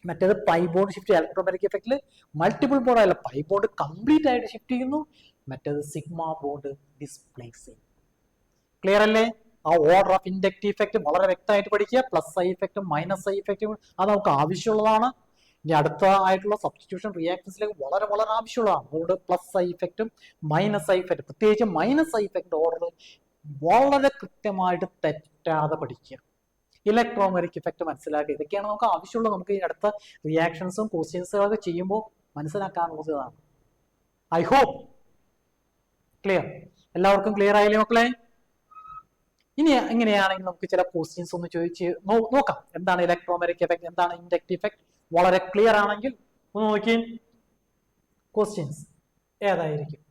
മറ്റേത് pi bond shift electromeric ഇഫക്റ്റിൽ multiple bond അല്ല, pi bond complete ആയിട്ട് shift ചെയ്യുന്നു. മറ്റേത് sigma bond displace ചെയ്യും. Clear അല്ലേ? ആ ഓർഡർ ഓഫ് ഇൻഡക്റ്റീവ് ഇഫക്റ്റ് വളരെ വ്യക്തമായിട്ട് പഠിക്കുക. പ്ലസ് ഐ ഇഫക്റ്റും മൈനസ് ഐ ഇഫക്റ്റും അത് നമുക്ക് ആവശ്യമുള്ളതാണ്. ഇനി അടുത്ത ആയിട്ടുള്ള സബ്സ്റ്റിറ്റ്യൂഷൻ റിയാക്ഷൻസിലേക്ക് വളരെ വളരെ ആവശ്യമുള്ളതാണ്. അതുകൊണ്ട് പ്ലസ് ഐ ഇഫക്റ്റും മൈനസ് ഐ ഇഫക്റ്റ്, പ്രത്യേകിച്ച് മൈനസ് ഐ ഇഫക്റ്റ് ഓർഡർ വളരെ കൃത്യമായിട്ട് തെറ്റാതെ പഠിക്കുക. ഇലക്ട്രോമെറിക് ഇഫക്റ്റ് മനസ്സിലാക്കുക. ഇതൊക്കെയാണ് നമുക്ക് ആവശ്യമുള്ളത്. നമുക്ക് ഈ അടുത്ത റിയാക്ഷൻസും ക്വസ്റ്റ്യൻസുകളൊക്കെ ചെയ്യുമ്പോൾ മനസ്സിലാക്കാനുള്ളതാണ്. I hope clear. എല്ലാവർക്കും ക്ലിയർ ആയില്ലേ മക്കളെ? ഇനി എങ്ങനെയാണെങ്കിൽ നമുക്ക് ചില ക്വസ്റ്റ്യൻസ് ഒന്ന് ചോദിച്ച് നോക്കാം. എന്താണ് ഇലക്ട്രോമെറിക് എഫക്ട്, എന്താണ് ഇൻഡക്റ്റീവ് എഫക്ട്? വളരെ ക്ലിയർ ആണെങ്കിൽ ഒന്ന് നോക്കി ക്വസ്റ്റ്യൻസ് ഏതായിരിക്കും?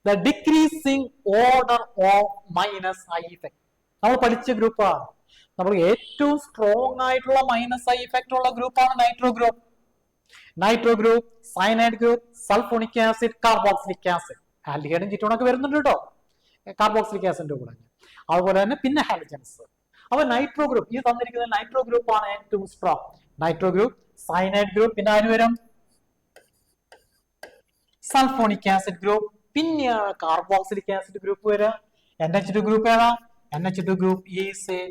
The decreasing order of minus I effect. നമ്മൾ പഠിച്ച ഗ്രൂപ്പാണ്. നമ്മൾ ഏറ്റവും സ്ട്രോങ് ആയിട്ടുള്ള മൈനസ് ഐ ഇഫക്റ്റ് ഉള്ള ഗ്രൂപ്പാണ് nitro group. Nitro group, cyanide group, sulphonic acid, carboxylic acid. ആൽഡിഹൈഡും കീറ്റോണൊക്കെ വരുന്നുണ്ട് കേട്ടോ കാർബോക്സിലിക് ആസിഡിന്റെ കൂടെ. അതുപോലെ തന്നെ പിന്നെ ഹാലജൻസ്. അപ്പൊ നൈട്രോ ഗ്രൂപ്പ്, ഈ തന്നിരിക്കുന്ന നൈട്രോ ഗ്രൂപ്പ് ആണ് ഏറ്റവും strong. Nitro group, cyanide group, പിന്നെ അതിന് വരും സൾഫോണിക് ആസിഡ് ഗ്രൂപ്പ്, പിന്നെയാണ് കാർബോക്സിലിക് ആസിഡ് ഗ്രൂപ്പ് വരിക. NH2 ഗ്രൂപ്പ് ഏതാ? NH2 group is a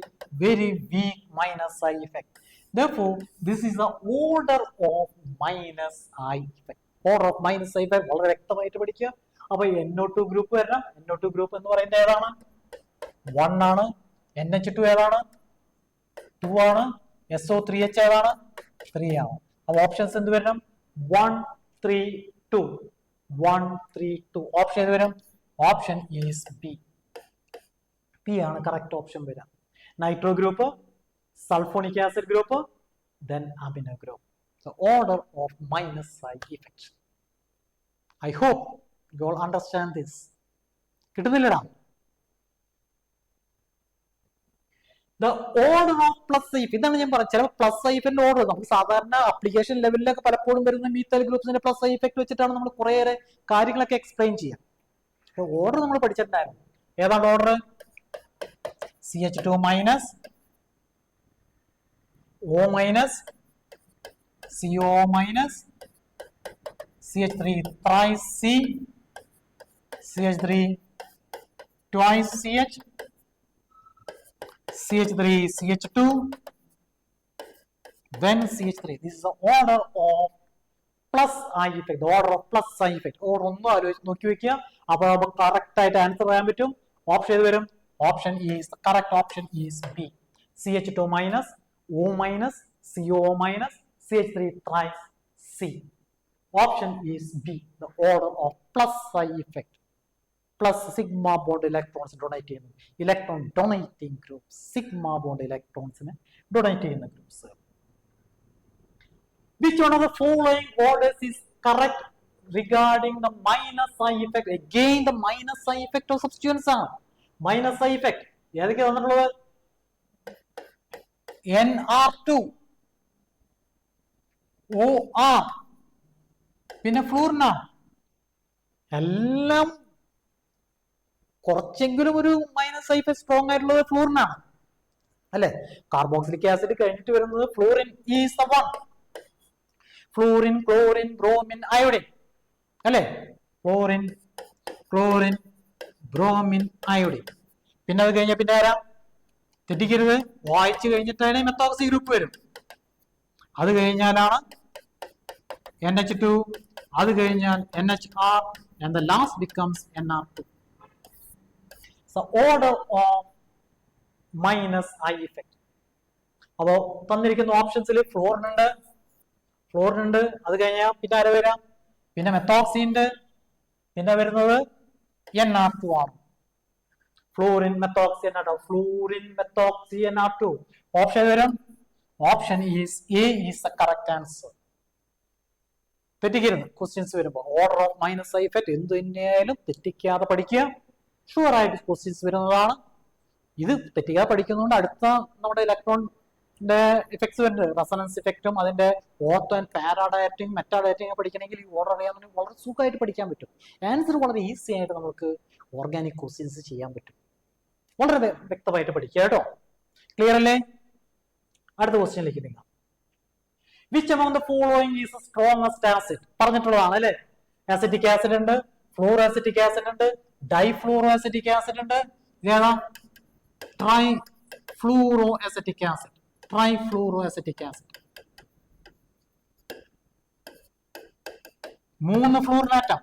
very weak minus I effect. Therefore, this is the order of minus I effect. Order of minus I effect വളരെ വ്യക്തമായിട്ട് പഠിക്കുക. അപ്പൊ NO2 group വരണം. NO2 group എന്ന് പറയുന്നത് ഏതാണ്? 1 ആണ്. NH2 ഏതാണ്? 2 ആണ്. SO3H ഏതാണ്? 3 ആണ്. അപ്പൊ ഓപ്ഷൻസ് എന്ത് വരണം? 1, 3, 2. 1 3 2. ഓപ്ഷൻ ഏത് വരും? Option is B. പി ആണ് കറക്റ്റ് ഓപ്ഷൻ വരിക. Nitro group, sulphonic acid group, then amino group. The order of minus side effect. I hope you all understand this. കിട്ടുന്നില്ലടാ? The order of plus side, ഇതാണ് ഞാൻ പറഞ്ഞത്. ചില plus side ഇഫക്റ്റിന്റെ order നമുക്ക് സാധാരണ application ലെവലിലൊക്കെ പലപ്പോഴും വരുന്ന Meethal ഗ്രൂപ്പ്സിന്റെ plus side effect വെച്ചിട്ടാണ് നമ്മൾ കുറേയേറെ കാര്യങ്ങളൊക്കെ എക്സ്പ്ലെയിൻ ചെയ്യാം. ഓർഡർ നമ്മൾ പഠിച്ചിട്ടുണ്ടായിരുന്നു. ഏതാണ് order? CH2 minus O minus, CO minus, CH3 thrice C, CH3 twice CH, CH3 CH2, then CH3. This is the order of plus I effect. The order of plus I effect. Order ഒന്നും ആലോചിച്ച് നോക്കി വെക്കുക. അപ്പോൾ നമുക്ക് correct ആയിട്ട് answer പറയാൻ പറ്റും. Option ഏത് വരും? Option is correct option is B. CH2 minus O minus, CO minus, CH3 thrice C. Option is B, the order of plus psi effect. Plus sigma bond electrons donate ചെയ്യുന്നു. Electron donating groups, sigma bond electrons donate ചെയ്യുന്ന groups. Which one of the following orders is correct regarding the minus psi effect? Again, the minus psi effect of substituents ആണ്. Minus psi effect ഏതൊക്കെ വന്നിട്ടുള്ളത്? NR2, OR, പിന്നെ ഫ്ലൂറിനാണ്. എല്ലാം കുറച്ചെങ്കിലും ഒരു minus I strong ആയിട്ടുള്ളത് ഫ്ലൂറിനാണ് അല്ലെ? കാർബോക്സിലിക് ആസിഡ് കഴിഞ്ഞിട്ട് വരുന്നത് fluorine is the one. Fluorine, chlorine, bromine, iodine അല്ലെ? Fluorine, chlorine, bromine, iodine. പിന്നെ അത് കഴിഞ്ഞ പിന്നെ ആരാ? തെറ്റിക്കരുത്, വായിച്ചു കഴിഞ്ഞിട്ടാണ് മെത്തോക്സി ഗ്രൂപ്പ് വരും. അത് കഴിഞ്ഞാലാണ് NH2, അത് കഴിഞ്ഞാൽ NHR, and the last becomes NR2. So order of minus I effect. അപ്പോൾ തന്നിരിക്കുന്ന ഓപ്ഷൻസിൽ ഫ്ലോറിനുണ്ട്, അത് കഴിഞ്ഞാൽ പിന്നെ ആരെ വരാം? പിന്നെ മെത്തോക്സി ഉണ്ട്, പിന്നെ വരുന്നത് NR2 ആണ്. Fluorine, methoxy, NR2. Fluorine, methoxy, NR2. Option വരും? Option is A is the correct answer. തെറ്റിക്കരുത് ക്വസ്റ്റ്യൻസ് വരുമ്പോൾ. Order of minus I effect എന്ത് തന്നെയായാലും തെറ്റിക്കാതെ പഠിക്കുക. ഷുവർ ആയിട്ട് ക്വസ്റ്റ്യൻസ് വരുന്നതാണ്. ഇത് തെറ്റിക്കാതെ പഠിക്കുന്നതുകൊണ്ട് അടുത്ത നമ്മുടെ ഇലക്ട്രോണിന്റെ ഇഫക്ട്സ് വരുന്നത് റെസൊണൻസ് ഇഫക്റ്റും അതിന്റെ ഓർത്തോ ആൻഡ് പാരാഡയറ്റിംഗ് മെറ്റാഡയറ്റിംഗ് പഠിക്കണമെങ്കിൽ ഈ ഓർഡർ അറിയാമെങ്കിൽ വളരെ സുഖമായിട്ട് പഠിക്കാൻ പറ്റും. ആൻസർ വളരെ ഈസി ആയിട്ട് നമുക്ക് ഓർഗാനിക് ക്വസ്റ്റ്യൻസ് ചെയ്യാൻ പറ്റും. വളരെ വ്യക്തമായിട്ട് പഠിക്കുക കേട്ടോ. ക്ലിയർ അല്ലേ? അടുത്ത ക്വസ്റ്റ്യനിലേക്ക് നീങ്ങാം. Which among the following is the strongest acid? പറഞ്ഞിട്ടുള്ളതാണ് അല്ലെ? അസിറ്റിക് ആസിഡ് ഉണ്ട്, ഫ്ലൂറോ അസിറ്റിക് ആസിഡ് ഉണ്ട്, ഡൈഫ്ലൂറോ അസിറ്റിക് ആസിഡ് ഉണ്ട്. ഏതാ? Trifluoro acetic acid. Trifluoro acetic acid. 3 fluorine atom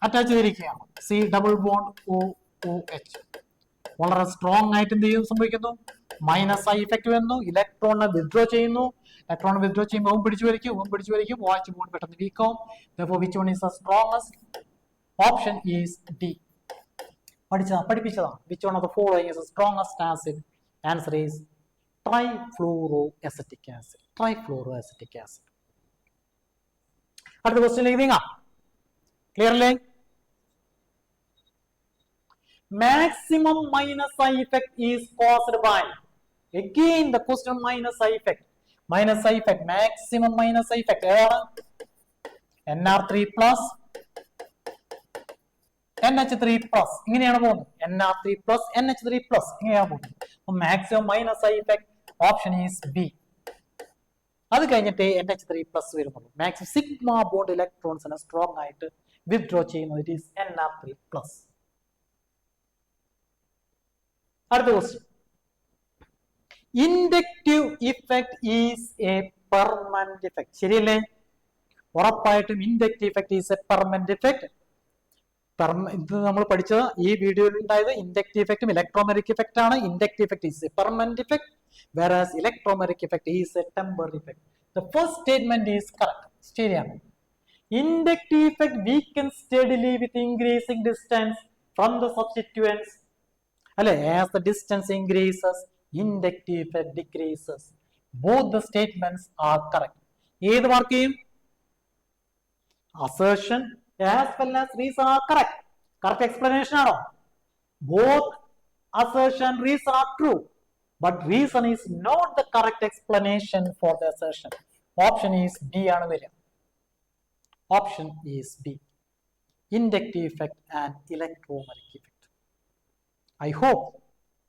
attach ചെയ്തിരിക്കുകയാണ്. C double bond OOH. വളരെ സ്ട്രോങ് ആയിട്ട് എന്ത് ചെയ്യും സംഭവിക്കുന്നു? മൈനസ് ഐ ഇഫക്റ്റ് വരുന്നു. ഇലക്ട്രോണിനെ വിത്ഡ്രോ ചെയ്യുന്നു. ഇലക്ട്രോൺ വിത്ഡ്രോ ചെയ്യുമ്പോൾ പിടിച്ചു വലിക്കും, വാച്ച് ബോണ്ട് പെട്ടെന്ന് വീക്ക് ആവും. therefore which one is the strongest? Option is D. പഠിപ്പിച്ചതാണ്. which one of the following is the strongest acid? Answer is trifluoroacetic acid. Trifluoroacetic acid. അടുത്ത ക്വസ്റ്റ്യനിലേക്ക് നീങ്ങാം. ക്ലിയർ അല്ലേ? maximum minus eye effect is caused by, again the question minus eye effect, maximum minus eye effect ഏതാണ്? NR3 plus NH3 plus ഇങ്ങനെയാണ് പോകുന്നത്. NR3 plus NH3 plus ഇങ്ങനെയാണ് പോകുന്നത്. maximum minus eye effect option is B. അത് കഴിഞ്ഞിട്ട് NH3 plus വരുന്നുള്ളൂ. Maximum sigma bond ഇലക്ട്രോൺസിനെ strong ആയിട്ട് withdraw ചെയ്യുന്നത് ഇറ്റ് ഈസ് NR3 plus. അടുത്ത question. Inductive effect is a permanent effect. ശരിയല്ലേ? ഉറപ്പായിട്ടും inductive effect is a permanent effect. ഇത് നമ്മൾ പഠിച്ചത് ഈ വീഡിയോയിൽ ഉണ്ടായത് ഇൻഡക്റ്റീവ് ഇഫക്റ്റും ഇലക്ട്രോമെറിക് ഇഫക്റ്റ് ആണ്. Inductive effect is a permanent effect, whereas electromagnetic effect is a temporary effect. The first statement is correct. ശരിയാണ്. Inductive effect weakens steadily with increasing distance from the substituents. അല്ലെ, as the distance increases, inductive effect decreases. Both the statements are correct. ഏത് mark ചെയ്യും? Assertion as well as reason are correct. Correct explanation ആണോ? Both assertion and reason are true, but reason is not the correct explanation for the assertion. Option is B ആണ് വരിക. Option is B. Inductive effect and electromagnetic effect. I hope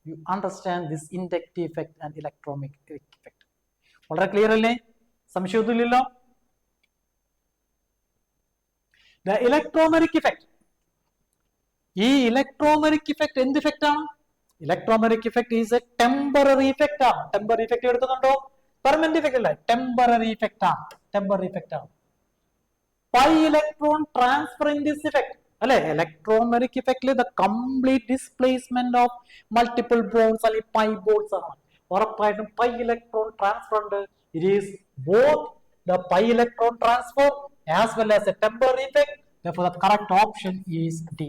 you understand this inductive effect and electromagnetic effect. വളരെ clear അല്ലേ? സംശയമൊന്നുമില്ലല്ലോ? The electromagnetic effect. ഈ electromagnetic effect എന്ത് effect ആണ്? Electromagnetic effect is a temporary effect ആണ്. Temporary effect എടുക്കുന്നുണ്ടോ? Permanent effect അല്ല, temporary effect ആണ്. ടെമ്പററി ഇഫക്റ്റ് ആണ്. Pi electron transfer in this effect അല്ലെ, ഇലക്ട്രോമാഗ്നെറ്റിക് ഇഫക്റ്റിൽ the complete displacement of multiple bonds അല്ലെങ്കിൽ പൈ ബോൺസ് ആണ്. ഉറപ്പായിട്ടും പൈ ഇലക്ട്രോൺ ട്രാൻസ്ഫർ ഉണ്ട്. It is both the pi electron transfer as well as a temporary effect. Therefore, the correct option is D.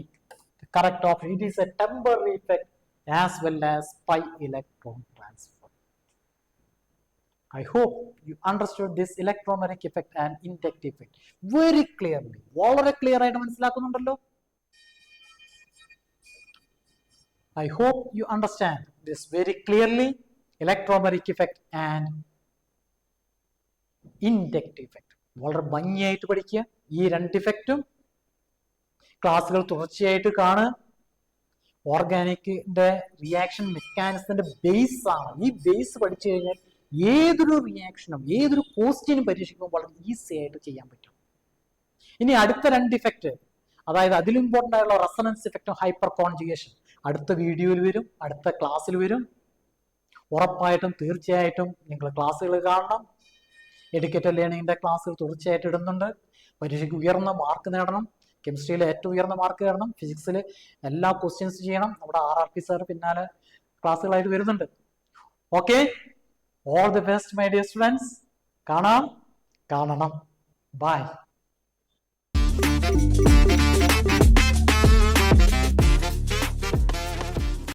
The correct option, it is a temporary effect as well as pi electron transfer. I hope you understood this electromagnetic effect and inductive effect very clearly. വളരെ clear ആയിട്ട് മനസ്സിലാക്കുന്നുണ്ടല്ലോ? I hope you understand this very clearly, electromagnetic effect and inductive effect. വളരെ ഭംഗിയായിട്ട് പഠിക്കുക. ഈ രണ്ട് ഇഫക്റ്റും ക്ലാസ്സുകൾ തുടർച്ചയായിട്ട് കാണുക. ഓർഗാനിക്കിന്റെ റിയാക്ഷൻ മെക്കാനിസത്തിന്റെ ബേസ് ആണ്. ഈ ബേസ് പഠിച്ചു കഴിഞ്ഞാൽ ഏതൊരു റിയാക്ഷനും ഏതൊരു ക്വസ്റ്റ്യനും പരീക്ഷിക്കുമ്പോൾ വളരെ ഈസി ആയിട്ട് ചെയ്യാൻ പറ്റും. ഇനി അടുത്ത രണ്ട് ഇഫക്റ്റ്, അതായത് അതിലും ഇമ്പോർട്ടൻ്റ് ആയുള്ള റെസൊണൻസ് ഇഫക്റ്റും ഹൈപ്പർ കോൺജുഗേഷൻ അടുത്ത വീഡിയോയിൽ വരും, അടുത്ത ക്ലാസ്സിൽ വരും. ഉറപ്പായിട്ടും തീർച്ചയായിട്ടും നിങ്ങൾ ക്ലാസ്സുകൾ കാണണം. എഡ്യൂക്കേറ്റഡ് ലേണിംഗിന്റെ ക്ലാസ്സുകൾ തീർച്ചയായിട്ടും ഇടുന്നുണ്ട്. പരീക്ഷയ്ക്ക് ഉയർന്ന മാർക്ക് നേടണം. കെമിസ്ട്രിയിൽ ഏറ്റവും ഉയർന്ന മാർക്ക് നേടണം. ഫിസിക്സിൽ എല്ലാ ക്വസ്റ്റ്യൻസ് ചെയ്യണം. നമ്മുടെ RRP സാർ പിന്നാലെ ക്ലാസ്സുകളായിട്ട് വരുന്നുണ്ട്. Okay, all the best my dear students. കാണണം. ബൈ.